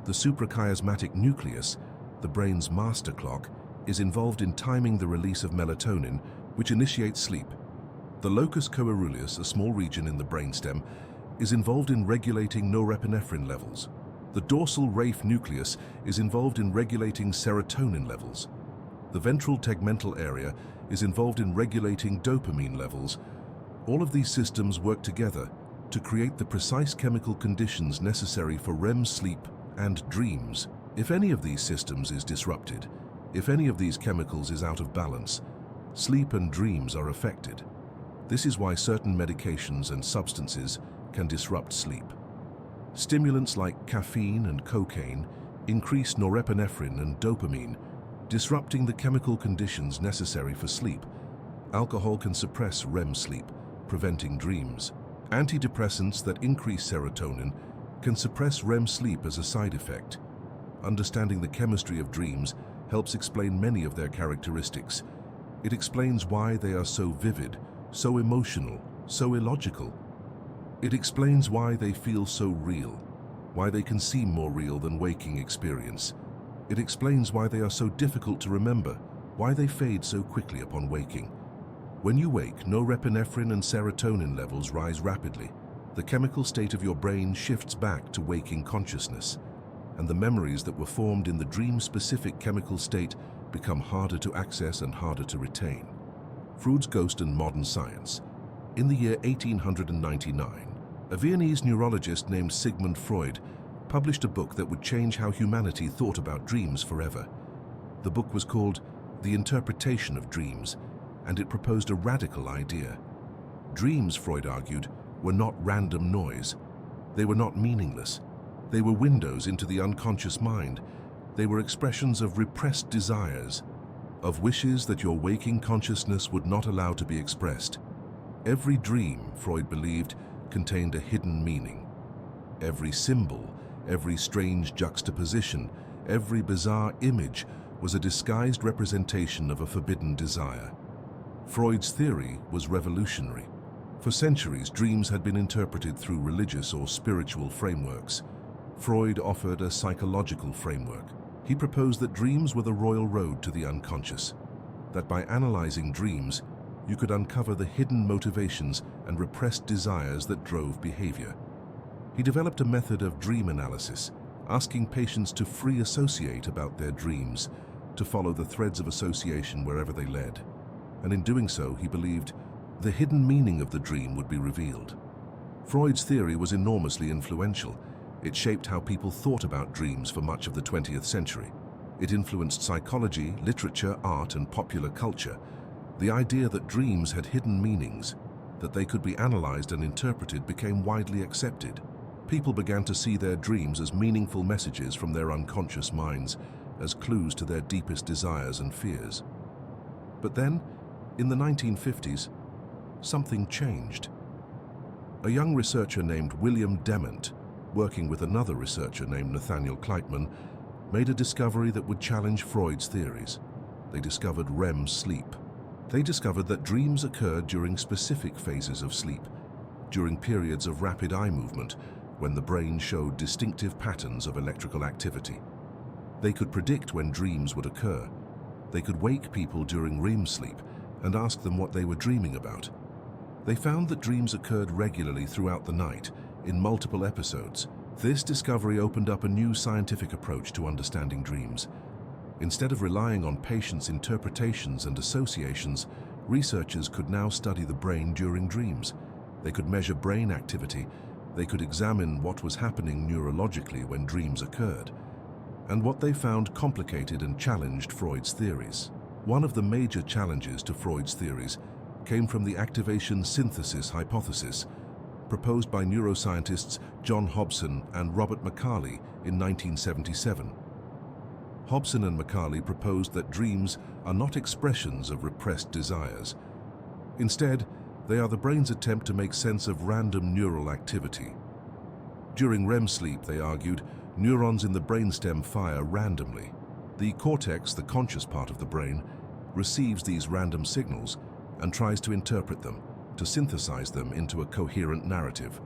The suprachiasmatic nucleus, the brain's master clock, is involved in timing the release of melatonin, which initiates sleep. The locus coeruleus, a small region in the brainstem, is involved in regulating norepinephrine levels. The dorsal raphe nucleus is involved in regulating serotonin levels. The ventral tegmental area is involved in regulating dopamine levels. All of these systems work together to create the precise chemical conditions necessary for REM sleep and dreams. If any of these systems is disrupted, if any of these chemicals is out of balance, sleep and dreams are affected. This is why certain medications and substances can disrupt sleep. Stimulants like caffeine and cocaine increase norepinephrine and dopamine, disrupting the chemical conditions necessary for sleep. Alcohol can suppress REM sleep, preventing dreams. Antidepressants that increase serotonin can suppress REM sleep as a side effect. Understanding the chemistry of dreams helps explain many of their characteristics. It explains why they are so vivid, so emotional, so illogical. It explains why they feel so real, why they can seem more real than waking experience. It explains why they are so difficult to remember, why they fade so quickly upon waking. When you wake, norepinephrine and serotonin levels rise rapidly. The chemical state of your brain shifts back to waking consciousness, and the memories that were formed in the dream-specific chemical state become harder to access and harder to retain. Freud's Ghost and Modern Science. In the year 1899, a Viennese neurologist named Sigmund Freud published a book that would change how humanity thought about dreams forever. The book was called The Interpretation of Dreams, and it proposed a radical idea. Dreams, Freud argued, were not random noise. They were not meaningless. They were windows into the unconscious mind. They were expressions of repressed desires, of wishes that your waking consciousness would not allow to be expressed. Every dream, Freud believed, contained a hidden meaning. Every symbol, every strange juxtaposition, every bizarre image was a disguised representation of a forbidden desire. Freud's theory was revolutionary. For centuries, dreams had been interpreted through religious or spiritual frameworks. Freud offered a psychological framework. He proposed that dreams were the royal road to the unconscious, that by analyzing dreams, you could uncover the hidden motivations and repressed desires that drove behavior. He developed a method of dream analysis, asking patients to free associate about their dreams, to follow the threads of association wherever they led. And in doing so, he believed the hidden meaning of the dream would be revealed. Freud's theory was enormously influential. It shaped how people thought about dreams for much of the 20th century. It influenced psychology, literature, art, and popular culture. The idea that dreams had hidden meanings, that they could be analyzed and interpreted, became widely accepted. People began to see their dreams as meaningful messages from their unconscious minds, as clues to their deepest desires and fears. But then, in the 1950s, something changed. A young researcher named William Dement, working with another researcher named Nathaniel Kleitman, made a discovery that would challenge Freud's theories. They discovered REM sleep. They discovered that dreams occurred during specific phases of sleep, during periods of rapid eye movement, when the brain showed distinctive patterns of electrical activity. They could predict when dreams would occur. They could wake people during REM sleep and ask them what they were dreaming about. They found that dreams occurred regularly throughout the night, in multiple episodes. This discovery opened up a new scientific approach to understanding dreams. Instead of relying on patients' interpretations and associations, researchers could now study the brain during dreams. They could measure brain activity. They could examine what was happening neurologically when dreams occurred. And what they found complicated and challenged Freud's theories. One of the major challenges to Freud's theories came from the activation synthesis hypothesis, proposed by neuroscientists John Hobson and Robert McCarley in 1977. Hobson and Macaulay proposed that dreams are not expressions of repressed desires. Instead, they are the brain's attempt to make sense of random neural activity. During REM sleep, they argued, neurons in the brainstem fire randomly. The cortex, the conscious part of the brain, receives these random signals and tries to interpret them, to synthesize them into a coherent narrative.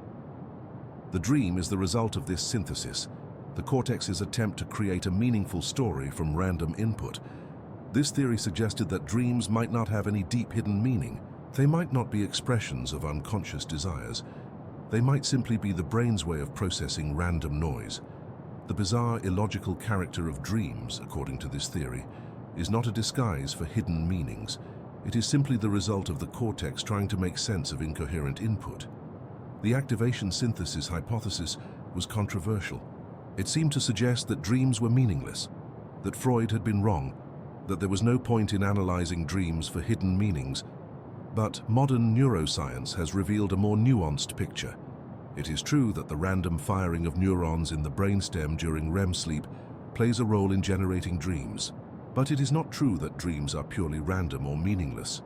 The dream is the result of this synthesis, the cortex's attempt to create a meaningful story from random input. This theory suggested that dreams might not have any deep hidden meaning. They might not be expressions of unconscious desires. They might simply be the brain's way of processing random noise. The bizarre, illogical character of dreams, according to this theory, is not a disguise for hidden meanings. It is simply the result of the cortex trying to make sense of incoherent input. The activation synthesis hypothesis was controversial. It seemed to suggest that dreams were meaningless, that Freud had been wrong, that there was no point in analyzing dreams for hidden meanings. But modern neuroscience has revealed a more nuanced picture. It is true that the random firing of neurons in the brainstem during REM sleep plays a role in generating dreams. But it is not true that dreams are purely random or meaningless.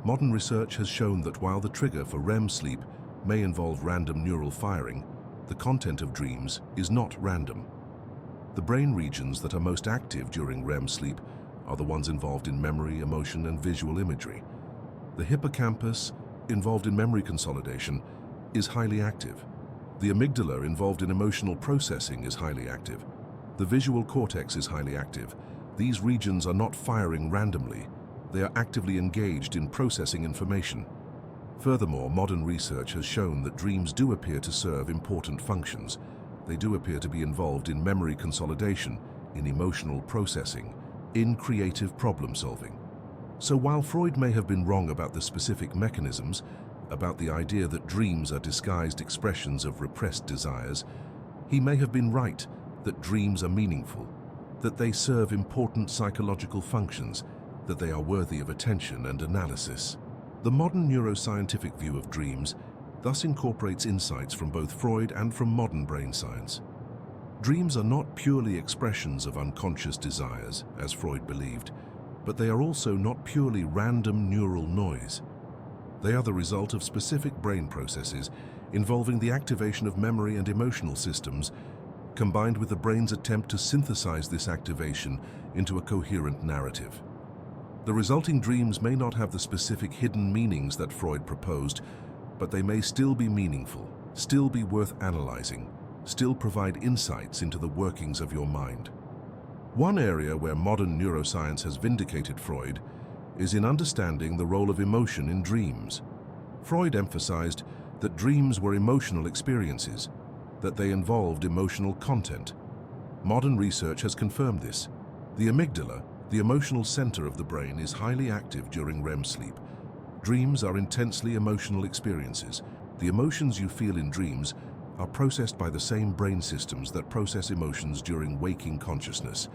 Modern research has shown that while the trigger for REM sleep may involve random neural firing, the content of dreams is not random. The brain regions that are most active during REM sleep are the ones involved in memory, emotion, and visual imagery. The hippocampus, involved in memory consolidation, is highly active. The amygdala, involved in emotional processing, is highly active. The visual cortex is highly active. These regions are not firing randomly. They are actively engaged in processing information. Furthermore, modern research has shown that dreams do appear to serve important functions. They do appear to be involved in memory consolidation, in emotional processing, in creative problem solving. So while Freud may have been wrong about the specific mechanisms, about the idea that dreams are disguised expressions of repressed desires, he may have been right that dreams are meaningful, that they serve important psychological functions, that they are worthy of attention and analysis. The modern neuroscientific view of dreams thus incorporates insights from both Freud and from modern brain science. Dreams are not purely expressions of unconscious desires, as Freud believed, but they are also not purely random neural noise. They are the result of specific brain processes involving the activation of memory and emotional systems, combined with the brain's attempt to synthesize this activation into a coherent narrative. The resulting dreams may not have the specific hidden meanings that Freud proposed, but they may still be meaningful, still be worth analyzing, still provide insights into the workings of your mind. One area where modern neuroscience has vindicated Freud is in understanding the role of emotion in dreams. Freud emphasized that dreams were emotional experiences, that they involved emotional content. Modern research has confirmed this. The amygdala, the emotional center of the brain, is highly active during REM sleep. Dreams are intensely emotional experiences. The emotions you feel in dreams are processed by the same brain systems that process emotions during waking consciousness.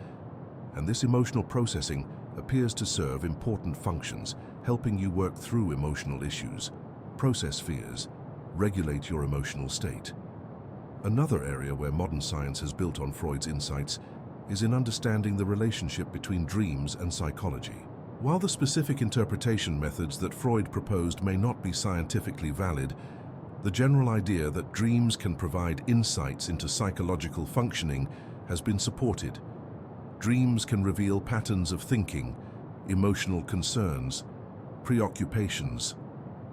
And this emotional processing appears to serve important functions, helping you work through emotional issues, process fears, regulate your emotional state. Another area where modern science has built on Freud's insights is in understanding the relationship between dreams and psychology. While the specific interpretation methods that Freud proposed may not be scientifically valid, the general idea that dreams can provide insights into psychological functioning has been supported. Dreams can reveal patterns of thinking, emotional concerns, preoccupations.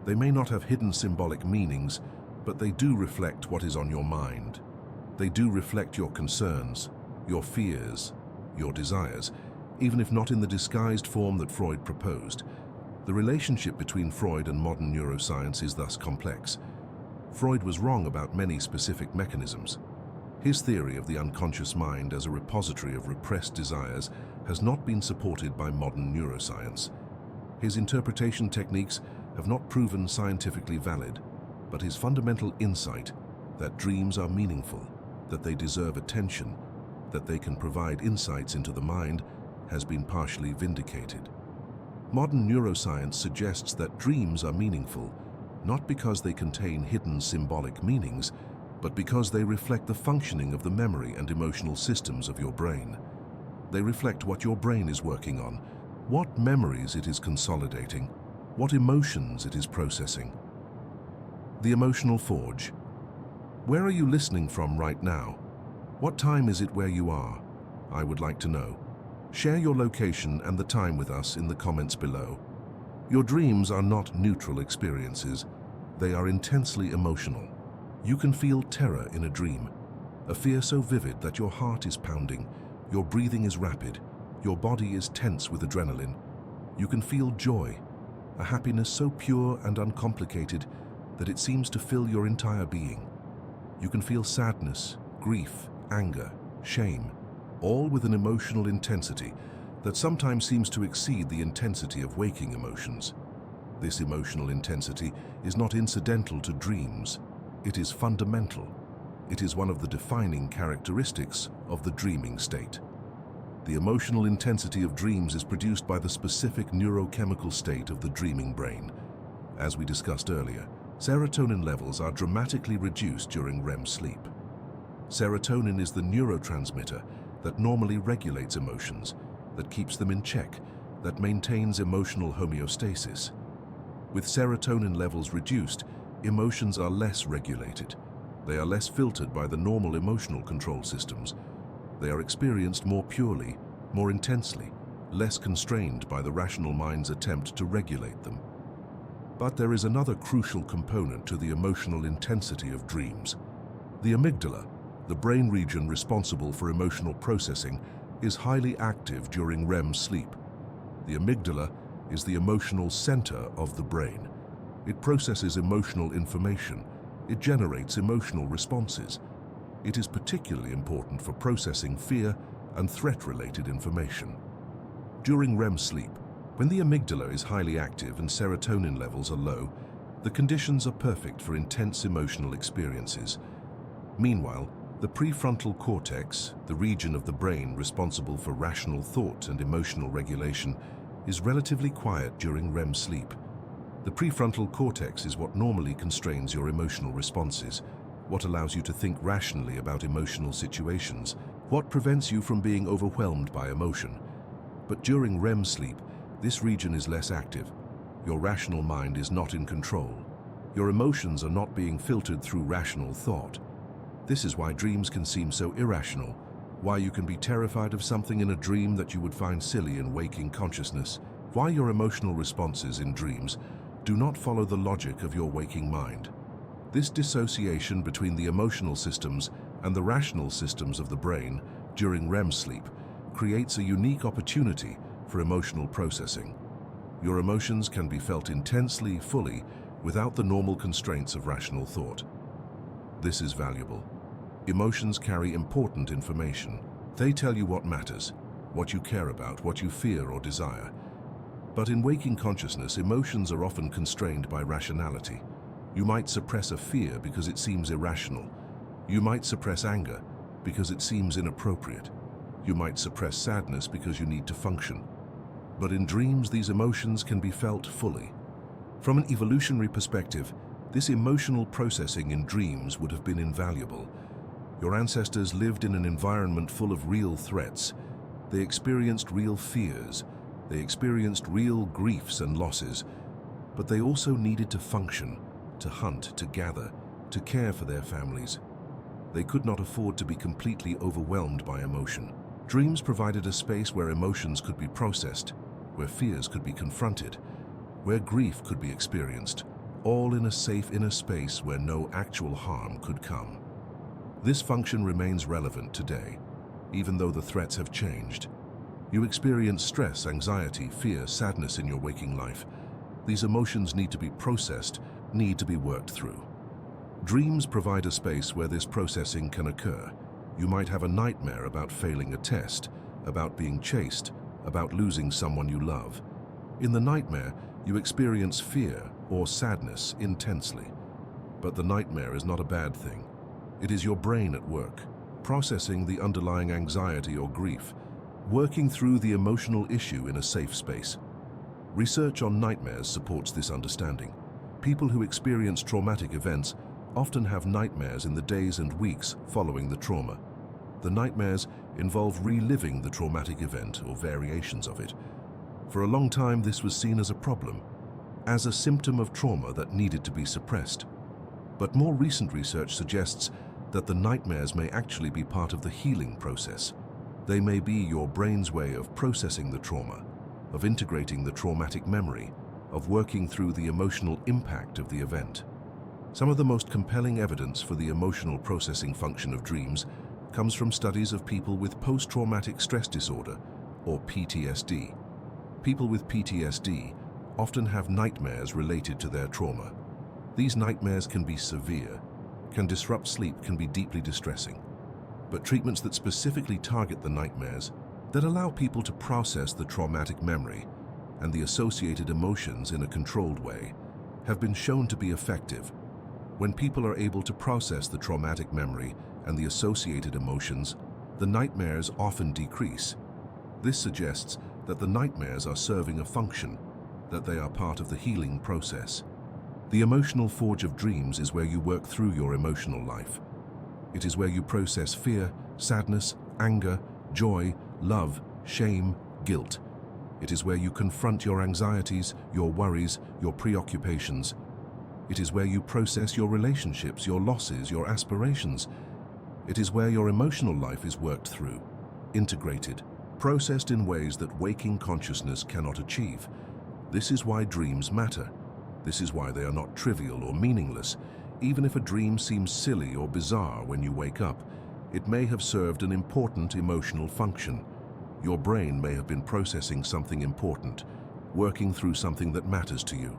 They may not have hidden symbolic meanings, but they do reflect what is on your mind. They do reflect your concerns, your fears, your desires, even if not in the disguised form that Freud proposed. The relationship between Freud and modern neuroscience is thus complex. Freud was wrong about many specific mechanisms. His theory of the unconscious mind as a repository of repressed desires has not been supported by modern neuroscience. His interpretation techniques have not proven scientifically valid, but his fundamental insight that dreams are meaningful, that they deserve attention, that they can provide insights into the mind, has been partially vindicated. Modern neuroscience suggests that dreams are meaningful, not because they contain hidden symbolic meanings, but because they reflect the functioning of the memory and emotional systems of your brain. They reflect what your brain is working on, what memories it is consolidating, what emotions it is processing. The emotional forge. Where are you listening from right now? What time is it where you are? I would like to know. Share your location and the time with us in the comments below. Your dreams are not neutral experiences. They are intensely emotional. You can feel terror in a dream, a fear so vivid that your heart is pounding, your breathing is rapid, your body is tense with adrenaline. You can feel joy, a happiness so pure and uncomplicated that it seems to fill your entire being. You can feel sadness, grief, anger, shame, all with an emotional intensity that sometimes seems to exceed the intensity of waking emotions. This emotional intensity is not incidental to dreams. It is fundamental. It is one of the defining characteristics of the dreaming state. The emotional intensity of dreams is produced by the specific neurochemical state of the dreaming brain. As we discussed earlier, serotonin levels are dramatically reduced during REM sleep. Serotonin is the neurotransmitter that normally regulates emotions, that keeps them in check, that maintains emotional homeostasis. With serotonin levels reduced, emotions are less regulated. They are less filtered by the normal emotional control systems. They are experienced more purely, more intensely, less constrained by the rational mind's attempt to regulate them. But there is another crucial component to the emotional intensity of dreams. The amygdala, the brain region responsible for emotional processing, is highly active during REM sleep. The amygdala is the emotional center of the brain. It processes emotional information. It generates emotional responses. It is particularly important for processing fear and threat-related information. During REM sleep, when the amygdala is highly active and serotonin levels are low, the conditions are perfect for intense emotional experiences. Meanwhile, the prefrontal cortex, the region of the brain responsible for rational thought and emotional regulation, is relatively quiet during REM sleep. The prefrontal cortex is what normally constrains your emotional responses, what allows you to think rationally about emotional situations, what prevents you from being overwhelmed by emotion. But during REM sleep, this region is less active. Your rational mind is not in control. Your emotions are not being filtered through rational thought. This is why dreams can seem so irrational, why you can be terrified of something in a dream that you would find silly in waking consciousness, why your emotional responses in dreams do not follow the logic of your waking mind. This dissociation between the emotional systems and the rational systems of the brain during REM sleep creates a unique opportunity for emotional processing. Your emotions can be felt intensely, fully, without the normal constraints of rational thought. This is valuable. Emotions carry important information. They tell you what matters, what you care about, what you fear or desire. But in waking consciousness, emotions are often constrained by rationality. You might suppress a fear because it seems irrational. You might suppress anger because it seems inappropriate. You might suppress sadness because you need to function. But in dreams, these emotions can be felt fully. From an evolutionary perspective, this emotional processing in dreams would have been invaluable. Your ancestors lived in an environment full of real threats. They experienced real fears. They experienced real griefs and losses. But they also needed to function, to hunt, to gather, to care for their families. They could not afford to be completely overwhelmed by emotion. Dreams provided a space where emotions could be processed, where fears could be confronted, where grief could be experienced, all in a safe inner space where no actual harm could come. This function remains relevant today, even though the threats have changed. You experience stress, anxiety, fear, sadness in your waking life. These emotions need to be processed, need to be worked through. Dreams provide a space where this processing can occur. You might have a nightmare about failing a test, about being chased, about losing someone you love. In the nightmare, you experience fear or sadness intensely. But the nightmare is not a bad thing. It is your brain at work, processing the underlying anxiety or grief, working through the emotional issue in a safe space. Research on nightmares supports this understanding. People who experience traumatic events often have nightmares in the days and weeks following the trauma. the nightmares involve reliving the traumatic event or variations of it. For a long time, this was seen as a problem, as a symptom of trauma that needed to be suppressed. But more recent research suggests that the nightmares may actually be part of the healing process. They may be your brain's way of processing the trauma, of integrating the traumatic memory, of working through the emotional impact of the event. Some of the most compelling evidence for the emotional processing function of dreams comes from studies of people with post-traumatic stress disorder, or PTSD. People with PTSD often have nightmares related to their trauma. These nightmares can be severe, can disrupt sleep, can be deeply distressing. But treatments that specifically target the nightmares, that allow people to process the traumatic memory and the associated emotions in a controlled way, have been shown to be effective. When people are able to process the traumatic memory and the associated emotions, the nightmares often decrease. This suggests that the nightmares are serving a function, that they are part of the healing process. The emotional forge of dreams is where you work through your emotional life. It is where you process fear, sadness, anger, joy, love, shame, guilt. It is where you confront your anxieties, your worries, your preoccupations. It is where you process your relationships, your losses, your aspirations. It is where your emotional life is worked through, integrated, processed in ways that waking consciousness cannot achieve. This is why dreams matter. This is why they are not trivial or meaningless. Even if a dream seems silly or bizarre when you wake up, it may have served an important emotional function. Your brain may have been processing something important, working through something that matters to you.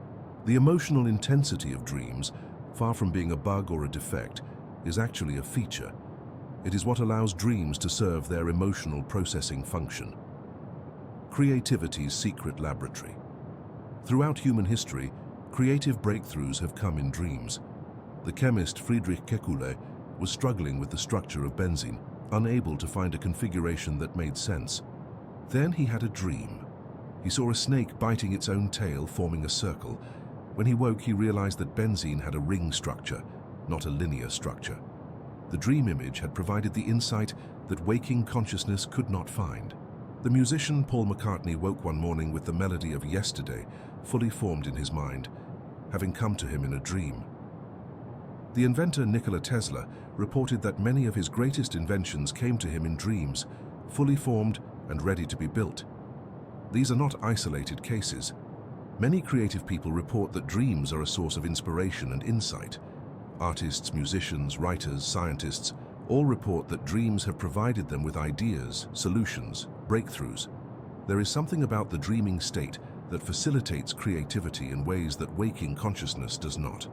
The emotional intensity of dreams, far from being a bug or a defect, is actually a feature. It is what allows dreams to serve their emotional processing function. Creativity's secret laboratory. Throughout human history, creative breakthroughs have come in dreams. The chemist Friedrich Kekulé was struggling with the structure of benzene, unable to find a configuration that made sense. Then he had a dream. He saw a snake biting its own tail, forming a circle. When he woke, he realized that benzene had a ring structure, not a linear structure. The dream image had provided the insight that waking consciousness could not find. The musician Paul McCartney woke one morning with the melody of Yesterday fully formed in his mind, having come to him in a dream. The inventor Nikola Tesla reported that many of his greatest inventions came to him in dreams, fully formed and ready to be built. These are not isolated cases. Many creative people report that dreams are a source of inspiration and insight. Artists, musicians, writers, scientists all report that dreams have provided them with ideas, solutions, breakthroughs. There is something about the dreaming state that facilitates creativity in ways that waking consciousness does not.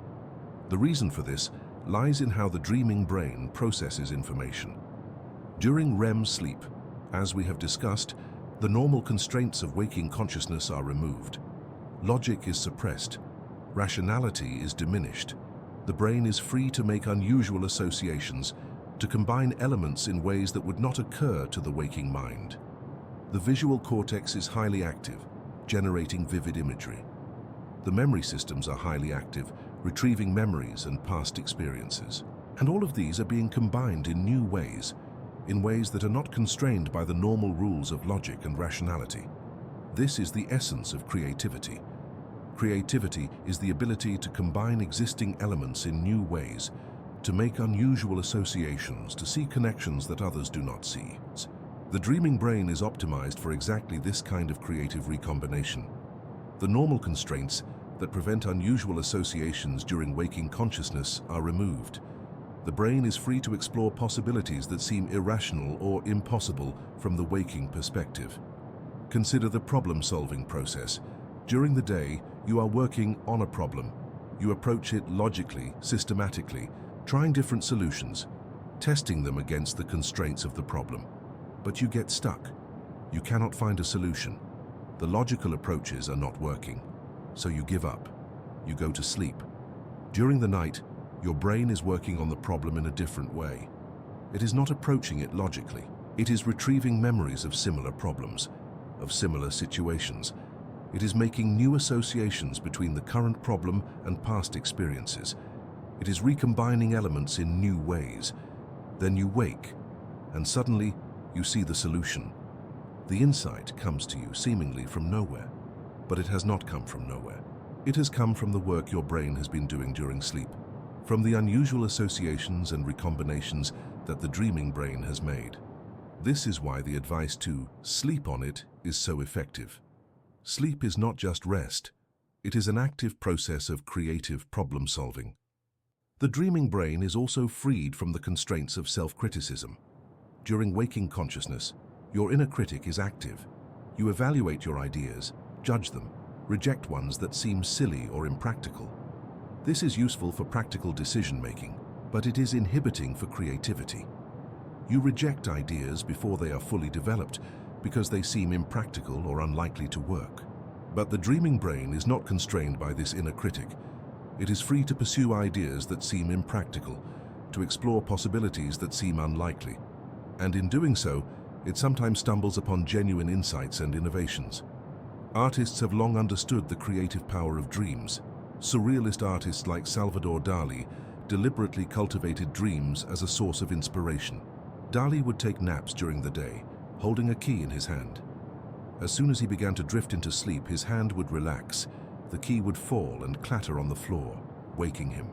The reason for this lies in how the dreaming brain processes information. During REM sleep, as we have discussed, the normal constraints of waking consciousness are removed. Logic is suppressed. Rationality is diminished. The brain is free to make unusual associations, to combine elements in ways that would not occur to the waking mind. The visual cortex is highly active, generating vivid imagery. The memory systems are highly active, retrieving memories and past experiences. And all of these are being combined in new ways, in ways that are not constrained by the normal rules of logic and rationality. This is the essence of creativity. Creativity is the ability to combine existing elements in new ways, to make unusual associations, to see connections that others do not see. The dreaming brain is optimized for exactly this kind of creative recombination. The normal constraints that prevent unusual associations during waking consciousness are removed. The brain is free to explore possibilities that seem irrational or impossible from the waking perspective. Consider the problem-solving process. During the day, you are working on a problem. You approach it logically, systematically, trying different solutions, testing them against the constraints of the problem. But you get stuck. You cannot find a solution. The logical approaches are not working. So you give up. You go to sleep. During the night, your brain is working on the problem in a different way. It is not approaching it logically. It is retrieving memories of similar problems, of similar situations. It is making new associations between the current problem and past experiences. It is recombining elements in new ways. Then you wake, and suddenly you see the solution. The insight comes to you seemingly from nowhere, but it has not come from nowhere. It has come from the work your brain has been doing during sleep, from the unusual associations and recombinations that the dreaming brain has made. This is why the advice to sleep on it is so effective. Sleep is not just rest, it is an active process of creative problem solving. The dreaming brain is also freed from the constraints of self-criticism. During waking consciousness, your inner critic is active. You evaluate your ideas, judge them, reject ones that seem silly or impractical. This is useful for practical decision-making, but it is inhibiting for creativity. You reject ideas before they are fully developed because they seem impractical or unlikely to work. But the dreaming brain is not constrained by this inner critic. It is free to pursue ideas that seem impractical, to explore possibilities that seem unlikely. And in doing so, it sometimes stumbles upon genuine insights and innovations. Artists have long understood the creative power of dreams. Surrealist artists like Salvador Dali deliberately cultivated dreams as a source of inspiration. Dali would take naps during the day, holding a key in his hand. As soon as he began to drift into sleep, his hand would relax, the key would fall and clatter on the floor, waking him.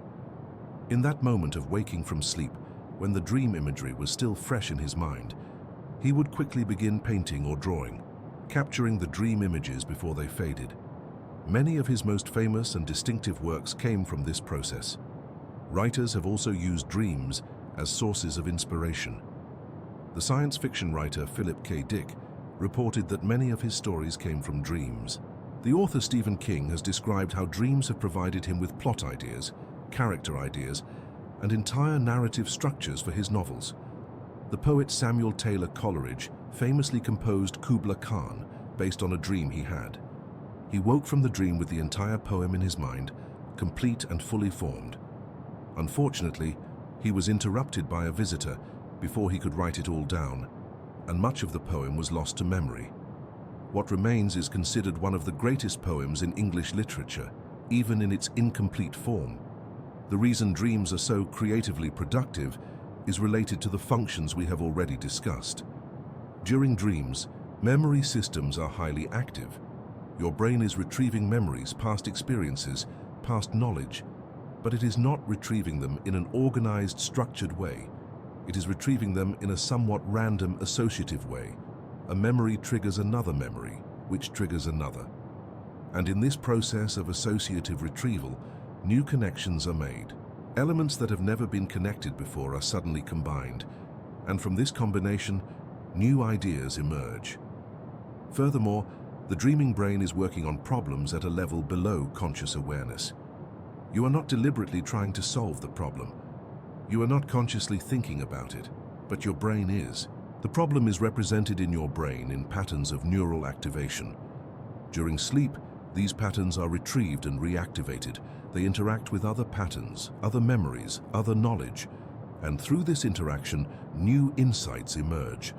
In that moment of waking from sleep, when the dream imagery was still fresh in his mind, he would quickly begin painting or drawing, capturing the dream images before they faded. Many of his most famous and distinctive works came from this process. Writers have also used dreams as sources of inspiration. The science fiction writer Philip K. Dick reported that many of his stories came from dreams. The author Stephen King has described how dreams have provided him with plot ideas, character ideas, and entire narrative structures for his novels. The poet Samuel Taylor Coleridge famously composed Kubla Khan based on a dream he had. He woke from the dream with the entire poem in his mind, complete and fully formed. Unfortunately, he was interrupted by a visitor before he could write it all down, and much of the poem was lost to memory. What remains is considered one of the greatest poems in English literature, even in its incomplete form. The reason dreams are so creatively productive is related to the functions we have already discussed. During dreams, memory systems are highly active. Your brain is retrieving memories, past experiences, past knowledge, but it is not retrieving them in an organized, structured way. It is retrieving them in a somewhat random, associative way. A memory triggers another memory, which triggers another. And in this process of associative retrieval, new connections are made. Elements that have never been connected before are suddenly combined, and from this combination, new ideas emerge. Furthermore, the dreaming brain is working on problems at a level below conscious awareness. You are not deliberately trying to solve the problem. You are not consciously thinking about it, but your brain is. The problem is represented in your brain in patterns of neural activation. During sleep, these patterns are retrieved and reactivated. They interact with other patterns, other memories, other knowledge, and through this interaction, new insights emerge.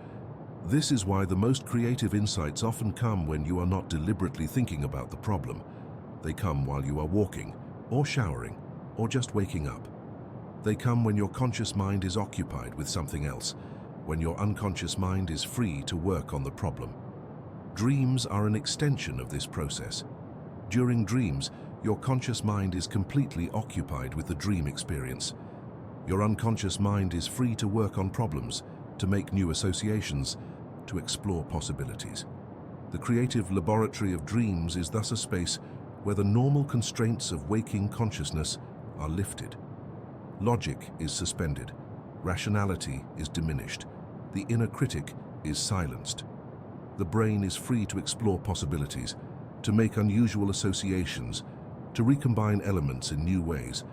This is why the most creative insights often come when you are not deliberately thinking about the problem. They come while you are walking, or showering, or just waking up. They come when your conscious mind is occupied with something else, when your unconscious mind is free to work on the problem. Dreams are an extension of this process. During dreams, your conscious mind is completely occupied with the dream experience. Your unconscious mind is free to work on problems, to make new associations, to explore possibilities. The creative laboratory of dreams is thus a space where the normal constraints of waking consciousness are lifted. Logic is suspended. Rationality is diminished. The inner critic is silenced. The brain is free to explore possibilities, to make unusual associations, to recombine elements in new ways.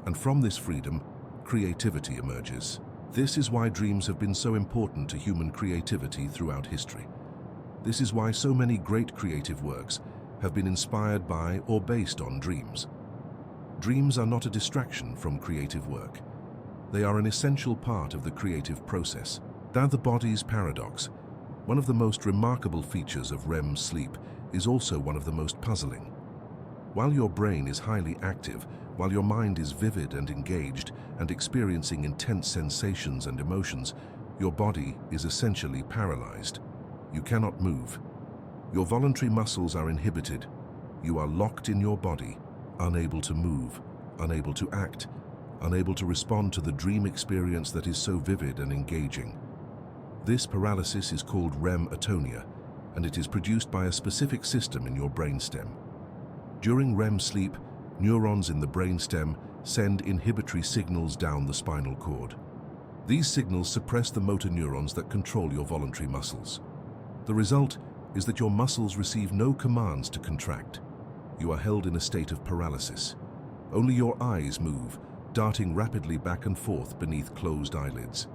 And from this freedom, creativity emerges. This is why dreams have been so important to human creativity throughout history. This is why so many great creative works have been inspired by or based on dreams. Dreams are not a distraction from creative work. They are an essential part of the creative process. Now, the body's paradox, one of the most remarkable features of REM sleep, is also one of the most puzzling. While your brain is highly active, while your mind is vivid and engaged and experiencing intense sensations and emotions, Your body is essentially paralyzed. You cannot move. Your voluntary muscles are inhibited. You are locked in your body, unable to move, unable to act, unable to respond to the dream experience that is so vivid and engaging. This paralysis is called REM atonia, and it is produced by a specific system in your brainstem. During REM sleep, neurons in the brainstem send inhibitory signals down the spinal cord. These signals suppress the motor neurons that control your voluntary muscles. The result is that your muscles receive no commands to contract. You are held in a state of paralysis. Only your eyes move, darting rapidly back and forth beneath closed eyelids.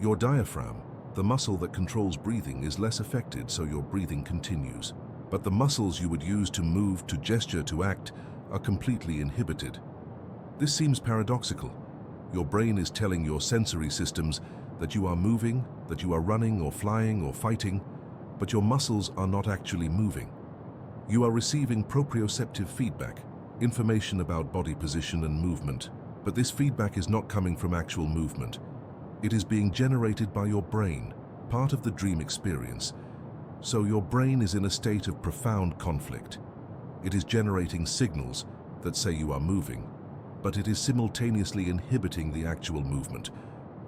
Your diaphragm, the muscle that controls breathing, is less affected, so your breathing continues. But the muscles you would use to move, to gesture, to act are completely inhibited. This seems paradoxical. Your brain is telling your sensory systems that you are moving, that you are running or flying or fighting, but your muscles are not actually moving. You are receiving proprioceptive feedback, information about body position and movement, but this feedback is not coming from actual movement. It is being generated by your brain, part of the dream experience. So your brain is in a state of profound conflict. It is generating signals that say you are moving, but it is simultaneously inhibiting the actual movement.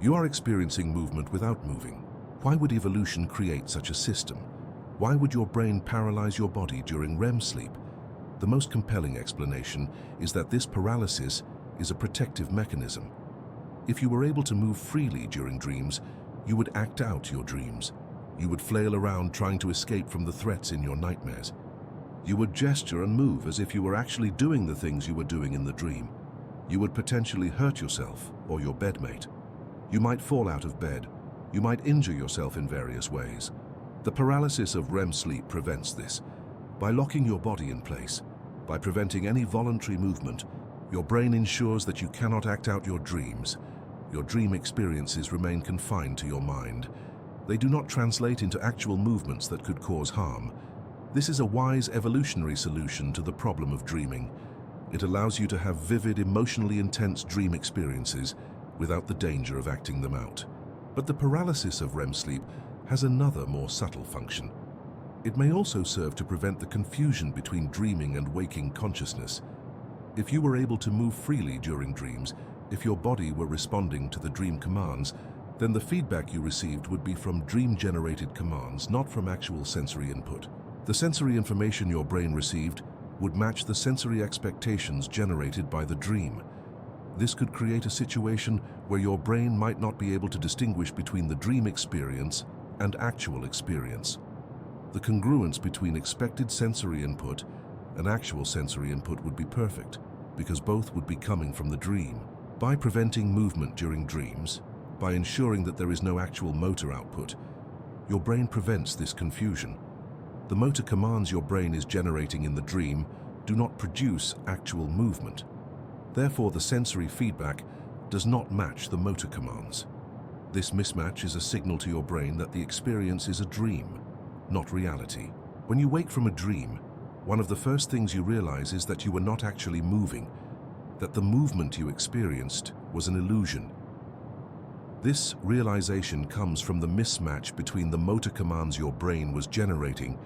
You are experiencing movement without moving. Why would evolution create such a system? Why would your brain paralyze your body during REM sleep? The most compelling explanation is that this paralysis is a protective mechanism. If you were able to move freely during dreams, you would act out your dreams. You would flail around trying to escape from the threats in your nightmares. You would gesture and move as if you were actually doing the things you were doing in the dream. You would potentially hurt yourself or your bedmate. You might fall out of bed. You might injure yourself in various ways. The paralysis of REM sleep prevents this. By locking your body in place, by preventing any voluntary movement, your brain ensures that you cannot act out your dreams. Your dream experiences remain confined to your mind. They do not translate into actual movements that could cause harm. This is a wise evolutionary solution to the problem of dreaming. It allows you to have vivid, emotionally intense dream experiences without the danger of acting them out. But the paralysis of REM sleep has another, more subtle function. It may also serve to prevent the confusion between dreaming and waking consciousness. If you were able to move freely during dreams, if your body were responding to the dream commands, then the feedback you received would be from dream-generated commands, not from actual sensory input. The sensory information your brain received would match the sensory expectations generated by the dream. This could create a situation where your brain might not be able to distinguish between the dream experience and actual experience. The congruence between expected sensory input and actual sensory input would be perfect, because both would be coming from the dream. By preventing movement during dreams, by ensuring that there is no actual motor output, your brain prevents this confusion. The motor commands your brain is generating in the dream do not produce actual movement. Therefore, the sensory feedback does not match the motor commands. This mismatch is a signal to your brain that the experience is a dream, not reality. When you wake from a dream, one of the first things you realize is that you were not actually moving, that the movement you experienced was an illusion. This realization comes from the mismatch between the motor commands your brain was generating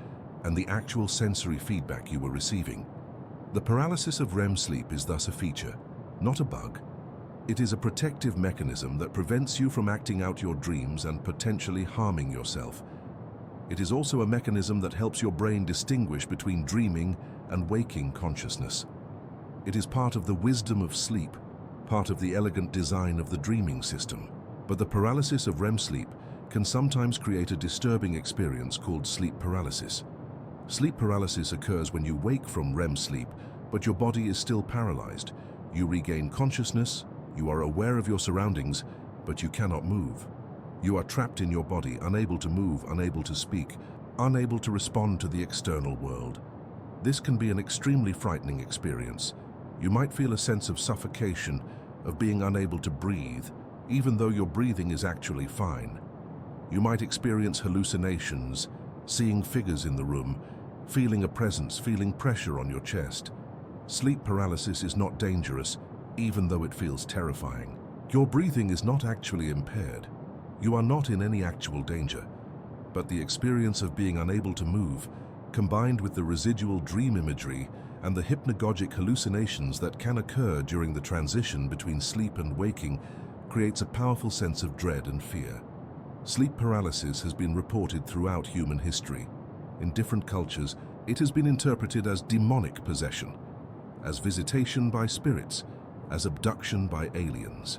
and the actual sensory feedback you were receiving. The paralysis of REM sleep is thus a feature, not a bug. It is a protective mechanism that prevents you from acting out your dreams and potentially harming yourself. It is also a mechanism that helps your brain distinguish between dreaming and waking consciousness. It is part of the wisdom of sleep, part of the elegant design of the dreaming system. But the paralysis of REM sleep can sometimes create a disturbing experience called sleep paralysis. Sleep paralysis occurs when you wake from REM sleep, but your body is still paralyzed. You regain consciousness, you are aware of your surroundings, but you cannot move. You are trapped in your body, unable to move, unable to speak, unable to respond to the external world. This can be an extremely frightening experience. You might feel a sense of suffocation, of being unable to breathe, even though your breathing is actually fine. You might experience hallucinations, seeing figures in the room, feeling a presence, feeling pressure on your chest. Sleep paralysis is not dangerous, even though it feels terrifying. Your breathing is not actually impaired. You are not in any actual danger, but the experience of being unable to move, combined with the residual dream imagery and the hypnagogic hallucinations that can occur during the transition between sleep and waking, creates a powerful sense of dread and fear. Sleep paralysis has been reported throughout human history. In different cultures, it has been interpreted as demonic possession, as visitation by spirits, as abduction by aliens.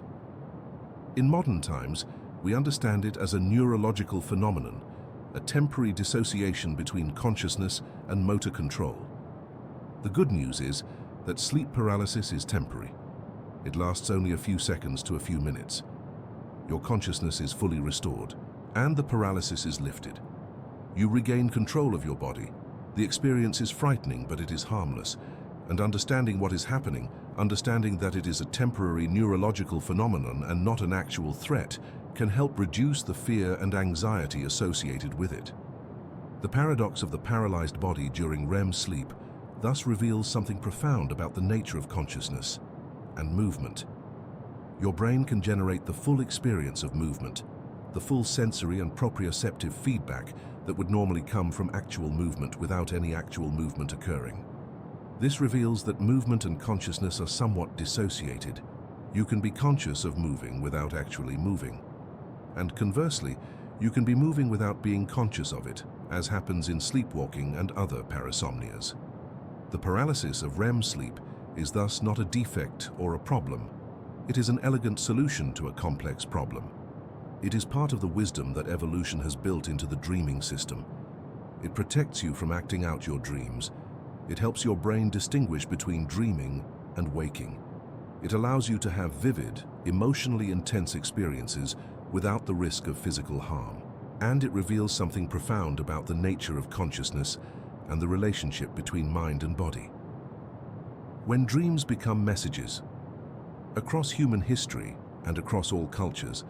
In modern times, we understand it as a neurological phenomenon, a temporary dissociation between consciousness and motor control. The good news is that sleep paralysis is temporary. It lasts only a few seconds to a few minutes. Your consciousness is fully restored, and the paralysis is lifted. You regain control of your body. The experience is frightening, but it is harmless. And understanding what is happening, understanding that it is a temporary neurological phenomenon and not an actual threat, can help reduce the fear and anxiety associated with it. The paradox of the paralyzed body during REM sleep thus reveals something profound about the nature of consciousness and movement. Your brain can generate the full experience of movement, the full sensory and proprioceptive feedback that would normally come from actual movement without any actual movement occurring. This reveals that movement and consciousness are somewhat dissociated. You can be conscious of moving without actually moving. And conversely, you can be moving without being conscious of it, as happens in sleepwalking and other parasomnias. The paralysis of REM sleep is thus not a defect or a problem. It is an elegant solution to a complex problem. It is part of the wisdom that evolution has built into the dreaming system. It protects you from acting out your dreams. It helps your brain distinguish between dreaming and waking. It allows you to have vivid, emotionally intense experiences without the risk of physical harm. And it reveals something profound about the nature of consciousness and the relationship between mind and body. When dreams become messages, across human history and across all cultures,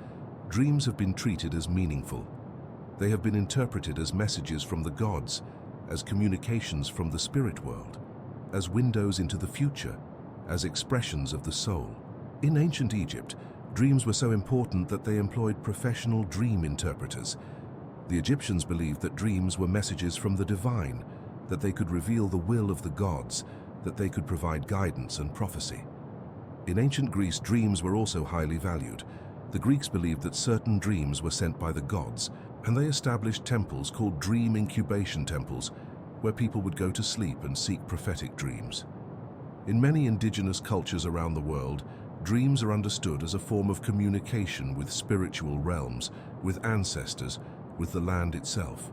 dreams have been treated as meaningful. They have been interpreted as messages from the gods, as communications from the spirit world, as windows into the future, as expressions of the soul. In ancient Egypt, dreams were so important that they employed professional dream interpreters. The Egyptians believed that dreams were messages from the divine, that they could reveal the will of the gods, that they could provide guidance and prophecy. In ancient Greece, dreams were also highly valued. The Greeks believed that certain dreams were sent by the gods, and they established temples called dream incubation temples, where people would go to sleep and seek prophetic dreams. In many indigenous cultures around the world, dreams are understood as a form of communication with spiritual realms, with ancestors, with the land itself.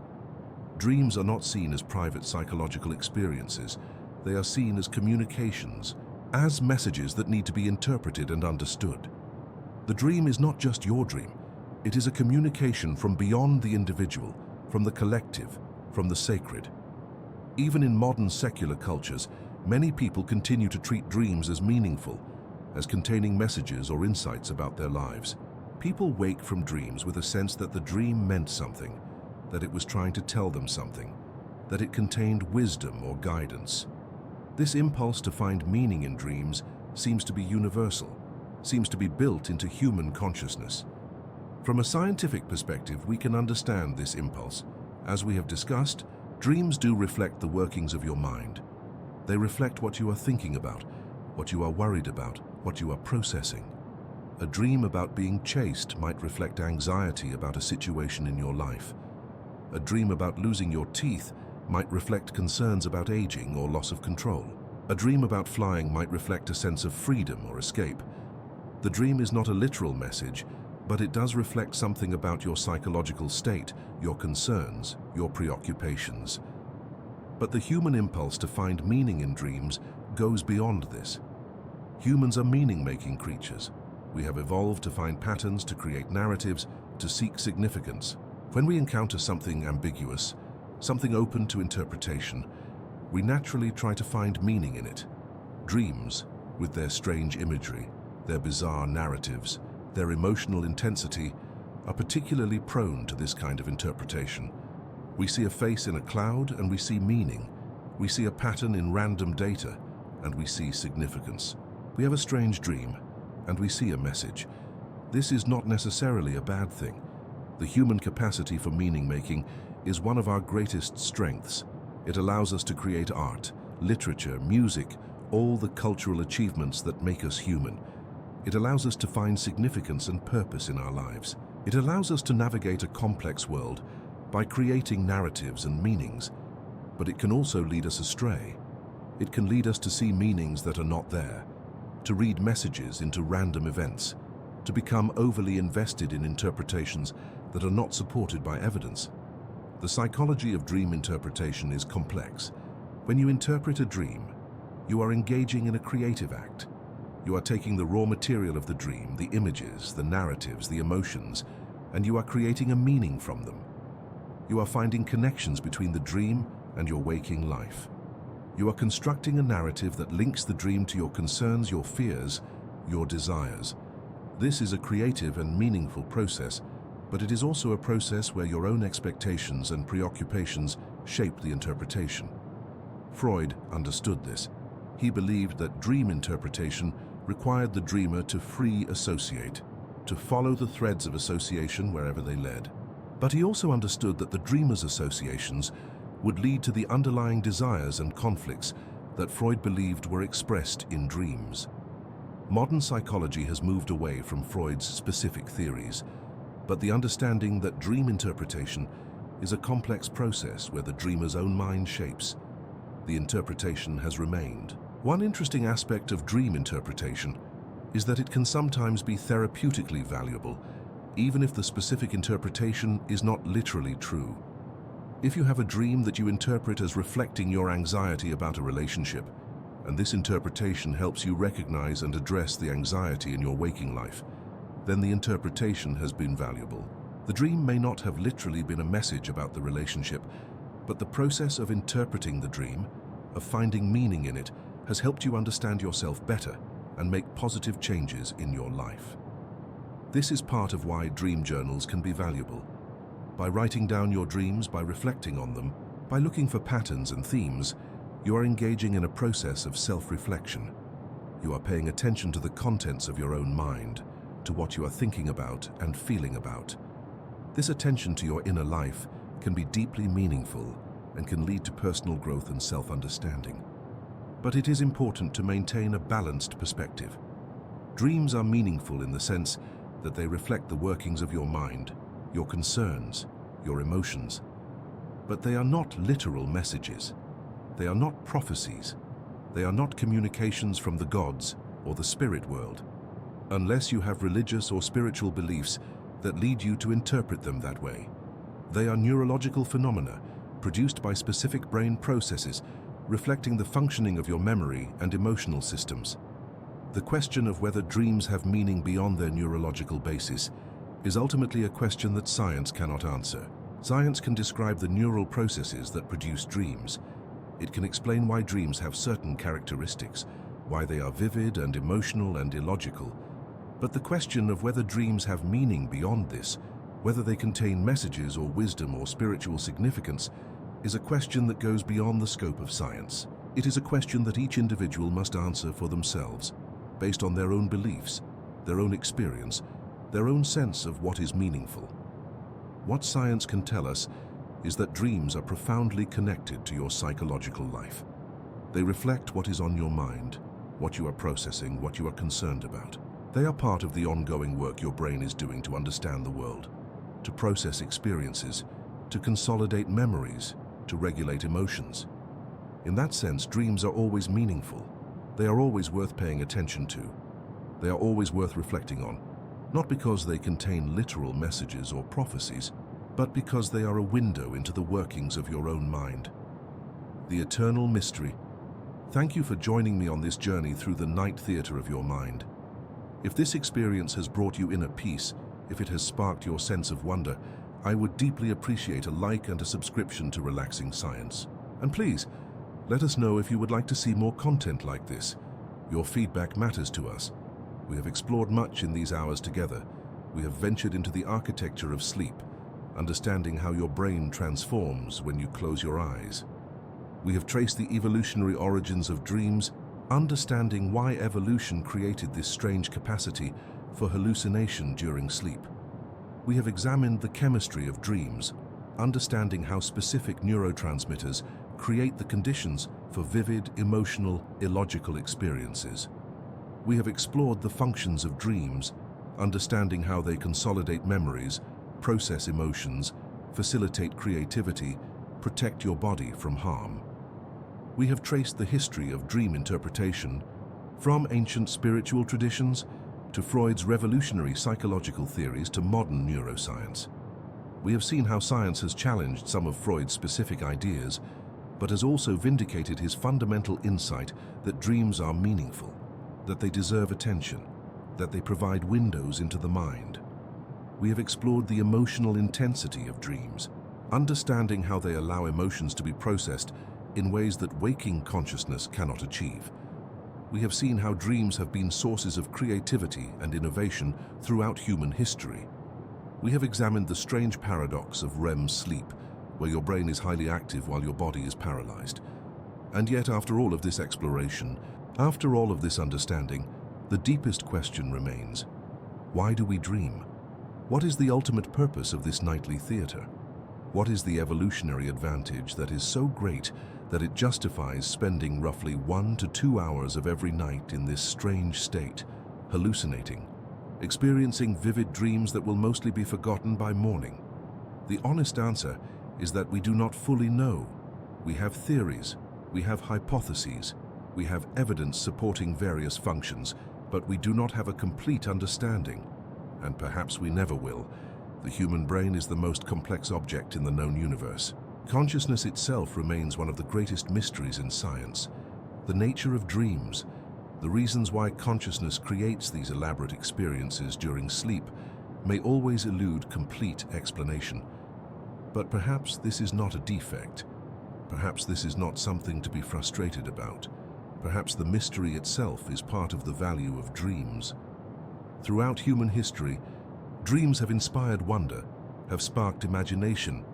Dreams are not seen as private psychological experiences. They are seen as communications, as messages that need to be interpreted and understood. The dream is not just your dream. It is a communication from beyond the individual, from the collective, from the sacred. Even in modern secular cultures, many people continue to treat dreams as meaningful, as containing messages or insights about their lives. People wake from dreams with a sense that the dream meant something, that it was trying to tell them something, that it contained wisdom or guidance. This impulse to find meaning in dreams seems to be universal, seems to be built into human consciousness. From a scientific perspective, we can understand this impulse. As we have discussed, dreams do reflect the workings of your mind. They reflect what you are thinking about, what you are worried about, what you are processing. A dream about being chased might reflect anxiety about a situation in your life. A dream about losing your teeth might reflect concerns about aging or loss of control. A dream about flying might reflect a sense of freedom or escape. The dream is not a literal message, but it does reflect something about your psychological state, your concerns, your preoccupations. But the human impulse to find meaning in dreams goes beyond this. Humans are meaning-making creatures. We have evolved to find patterns, to create narratives, to seek significance. When we encounter something ambiguous, something open to interpretation, we naturally try to find meaning in it. Dreams, with their strange imagery, their bizarre narratives, their emotional intensity, are particularly prone to this kind of interpretation. We see a face in a cloud and we see meaning. We see a pattern in random data and we see significance. We have a strange dream and we see a message. This is not necessarily a bad thing. The human capacity for meaning-making is one of our greatest strengths. It allows us to create art, literature, music, all the cultural achievements that make us human. It allows us to find significance and purpose in our lives. It allows us to navigate a complex world by creating narratives and meanings, but it can also lead us astray. It can lead us to see meanings that are not there, to read messages into random events, to become overly invested in interpretations that are not supported by evidence. The psychology of dream interpretation is complex. When you interpret a dream, you are engaging in a creative act. You are taking the raw material of the dream, the images, the narratives, the emotions, and you are creating a meaning from them. You are finding connections between the dream and your waking life. You are constructing a narrative that links the dream to your concerns, your fears, your desires. This is a creative and meaningful process, but it is also a process where your own expectations and preoccupations shape the interpretation. Freud understood this. He believed that dream interpretation required the dreamer to free associate, to follow the threads of association wherever they led. But he also understood that the dreamer's associations would lead to the underlying desires and conflicts that Freud believed were expressed in dreams. Modern psychology has moved away from Freud's specific theories, but the understanding that dream interpretation is a complex process where the dreamer's own mind shapes the interpretation has remained. One interesting aspect of dream interpretation is that it can sometimes be therapeutically valuable, even if the specific interpretation is not literally true. If you have a dream that you interpret as reflecting your anxiety about a relationship, and this interpretation helps you recognize and address the anxiety in your waking life, then the interpretation has been valuable. The dream may not have literally been a message about the relationship, but the process of interpreting the dream, of finding meaning in it, has helped you understand yourself better and make positive changes in your life. This is part of why dream journals can be valuable. By writing down your dreams, by reflecting on them, by looking for patterns and themes, you are engaging in a process of self-reflection. You are paying attention to the contents of your own mind, to what you are thinking about and feeling about. This attention to your inner life can be deeply meaningful and can lead to personal growth and self-understanding. But it is important to maintain a balanced perspective. Dreams are meaningful in the sense that they reflect the workings of your mind, your concerns, your emotions. But they are not literal messages. They are not prophecies. They are not communications from the gods or the spirit world, unless you have religious or spiritual beliefs that lead you to interpret them that way. They are neurological phenomena produced by specific brain processes reflecting the functioning of your memory and emotional systems. The question of whether dreams have meaning beyond their neurological basis is ultimately a question that science cannot answer. Science can describe the neural processes that produce dreams. It can explain why dreams have certain characteristics, why they are vivid and emotional and illogical. But the question of whether dreams have meaning beyond this, whether they contain messages or wisdom or spiritual significance, is a question that goes beyond the scope of science. It is a question that each individual must answer for themselves, based on their own beliefs, their own experience, their own sense of what is meaningful. What science can tell us is that dreams are profoundly connected to your psychological life. They reflect what is on your mind, what you are processing, what you are concerned about. They are part of the ongoing work your brain is doing to understand the world, to process experiences, to consolidate memories, to regulate emotions. In that sense, dreams are always meaningful. They are always worth paying attention to. They are always worth reflecting on, not because they contain literal messages or prophecies, but because they are a window into the workings of your own mind. The eternal mystery. Thank you for joining me on this journey through the night theater of your mind. If this experience has brought you inner peace, if it has sparked your sense of wonder, I would deeply appreciate a like and a subscription to Relaxing Science. And please, let us know if you would like to see more content like this. Your feedback matters to us. We have explored much in these hours together. We have ventured into the architecture of sleep, understanding how your brain transforms when you close your eyes. We have traced the evolutionary origins of dreams, understanding why evolution created this strange capacity for hallucination during sleep. We have examined the chemistry of dreams, understanding how specific neurotransmitters create the conditions for vivid, emotional, illogical experiences. We have explored the functions of dreams, understanding how they consolidate memories, process emotions, facilitate creativity, protect your body from harm. We have traced the history of dream interpretation, from ancient spiritual traditions to Freud's revolutionary psychological theories to modern neuroscience. We have seen how science has challenged some of Freud's specific ideas, but has also vindicated his fundamental insight that dreams are meaningful, that they deserve attention, that they provide windows into the mind. We have explored the emotional intensity of dreams, understanding how they allow emotions to be processed in ways that waking consciousness cannot achieve. We have seen how dreams have been sources of creativity and innovation throughout human history. We have examined the strange paradox of REM sleep, where your brain is highly active while your body is paralyzed. And yet, after all of this exploration, after all of this understanding, the deepest question remains: why do we dream? What is the ultimate purpose of this nightly theater? What is the evolutionary advantage that is so great that it justifies spending roughly 1 to 2 hours of every night in this strange state, hallucinating, experiencing vivid dreams that will mostly be forgotten by morning? The honest answer is that we do not fully know. We have theories, we have hypotheses, we have evidence supporting various functions, but we do not have a complete understanding. And perhaps we never will. The human brain is the most complex object in the known universe. Consciousness itself remains one of the greatest mysteries in science. The nature of dreams, the reasons why consciousness creates these elaborate experiences during sleep, may always elude complete explanation. But perhaps this is not a defect. Perhaps this is not something to be frustrated about. Perhaps the mystery itself is part of the value of dreams. Throughout human history, dreams have inspired wonder, have sparked imagination,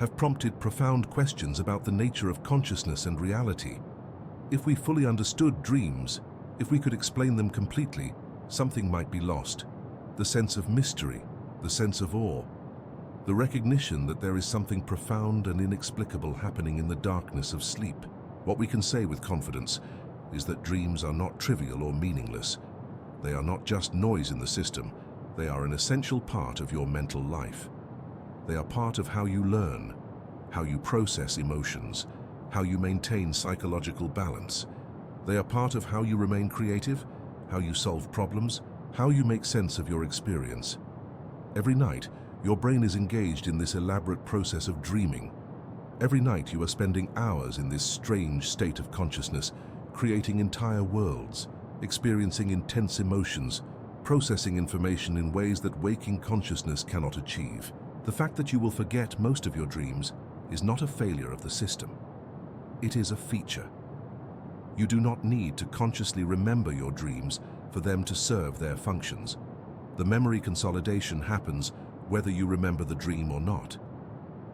have prompted profound questions about the nature of consciousness and reality. If we fully understood dreams, if we could explain them completely, something might be lost. The sense of mystery, the sense of awe, the recognition that there is something profound and inexplicable happening in the darkness of sleep. What we can say with confidence is that dreams are not trivial or meaningless. They are not just noise in the system. They are an essential part of your mental life. They are part of how you learn, how you process emotions, how you maintain psychological balance. They are part of how you remain creative, how you solve problems, how you make sense of your experience. Every night, your brain is engaged in this elaborate process of dreaming. Every night you are spending hours in this strange state of consciousness, creating entire worlds, experiencing intense emotions, processing information in ways that waking consciousness cannot achieve. The fact that you will forget most of your dreams is not a failure of the system. It is a feature. You do not need to consciously remember your dreams for them to serve their functions. The memory consolidation happens whether you remember the dream or not.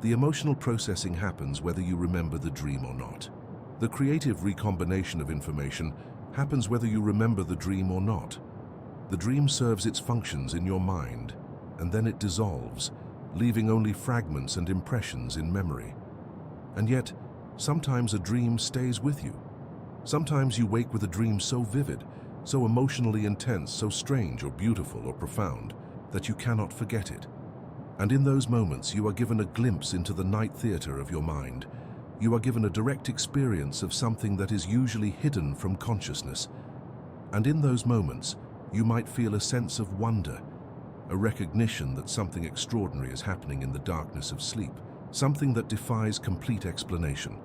The emotional processing happens whether you remember the dream or not. The creative recombination of information happens whether you remember the dream or not. The dream serves its functions in your mind, and then it dissolves, leaving only fragments and impressions in memory. And yet, sometimes a dream stays with you. Sometimes you wake with a dream so vivid, so emotionally intense, so strange or beautiful or profound, that you cannot forget it. And in those moments, you are given a glimpse into the night theater of your mind. You are given a direct experience of something that is usually hidden from consciousness. And in those moments, you might feel a sense of wonder, a recognition that something extraordinary is happening in the darkness of sleep, something that defies complete explanation.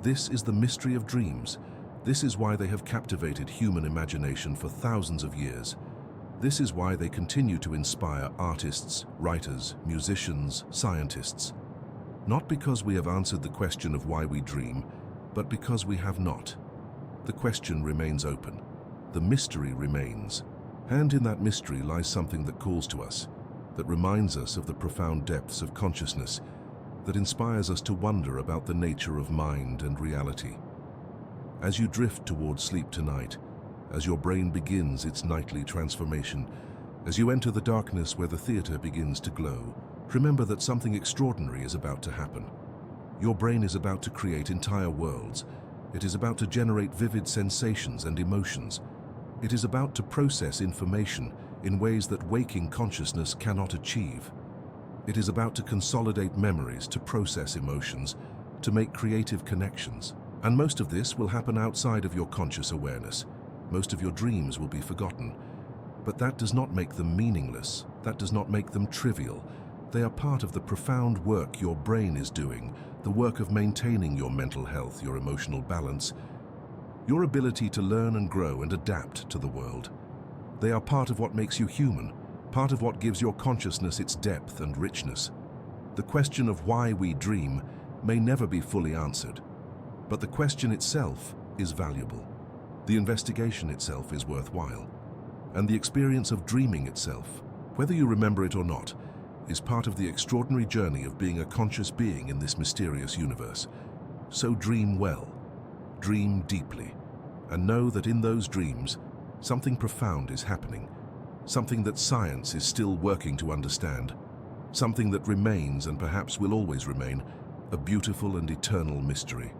This is the mystery of dreams. This is why they have captivated human imagination for thousands of years. This is why they continue to inspire artists, writers, musicians, scientists. Not because we have answered the question of why we dream, but because we have not. The question remains open. The mystery remains. And in that mystery lies something that calls to us, that reminds us of the profound depths of consciousness, that inspires us to wonder about the nature of mind and reality. As you drift towards sleep tonight, as your brain begins its nightly transformation, As you enter the darkness where the theater begins to glow, remember that something extraordinary is about to happen. Your brain is about to create entire worlds. It is about to generate vivid sensations and emotions. It is about to process information in ways that waking consciousness cannot achieve. It is about to consolidate memories, to process emotions, to make creative connections. And most of this will happen outside of your conscious awareness. Most of your dreams will be forgotten. But that does not make them meaningless. That does not make them trivial. They are part of the profound work your brain is doing, the work of maintaining your mental health, your emotional balance, your ability to learn and grow and adapt to the world. They are part of what makes you human, part of what gives your consciousness its depth and richness. The question of why we dream may never be fully answered, but the question itself is valuable. The investigation itself is worthwhile. And the experience of dreaming itself, whether you remember it or not, is part of the extraordinary journey of being a conscious being in this mysterious universe. So dream well, dream deeply, and know that in those dreams, something profound is happening, something that science is still working to understand, something that remains and perhaps will always remain a beautiful and eternal mystery.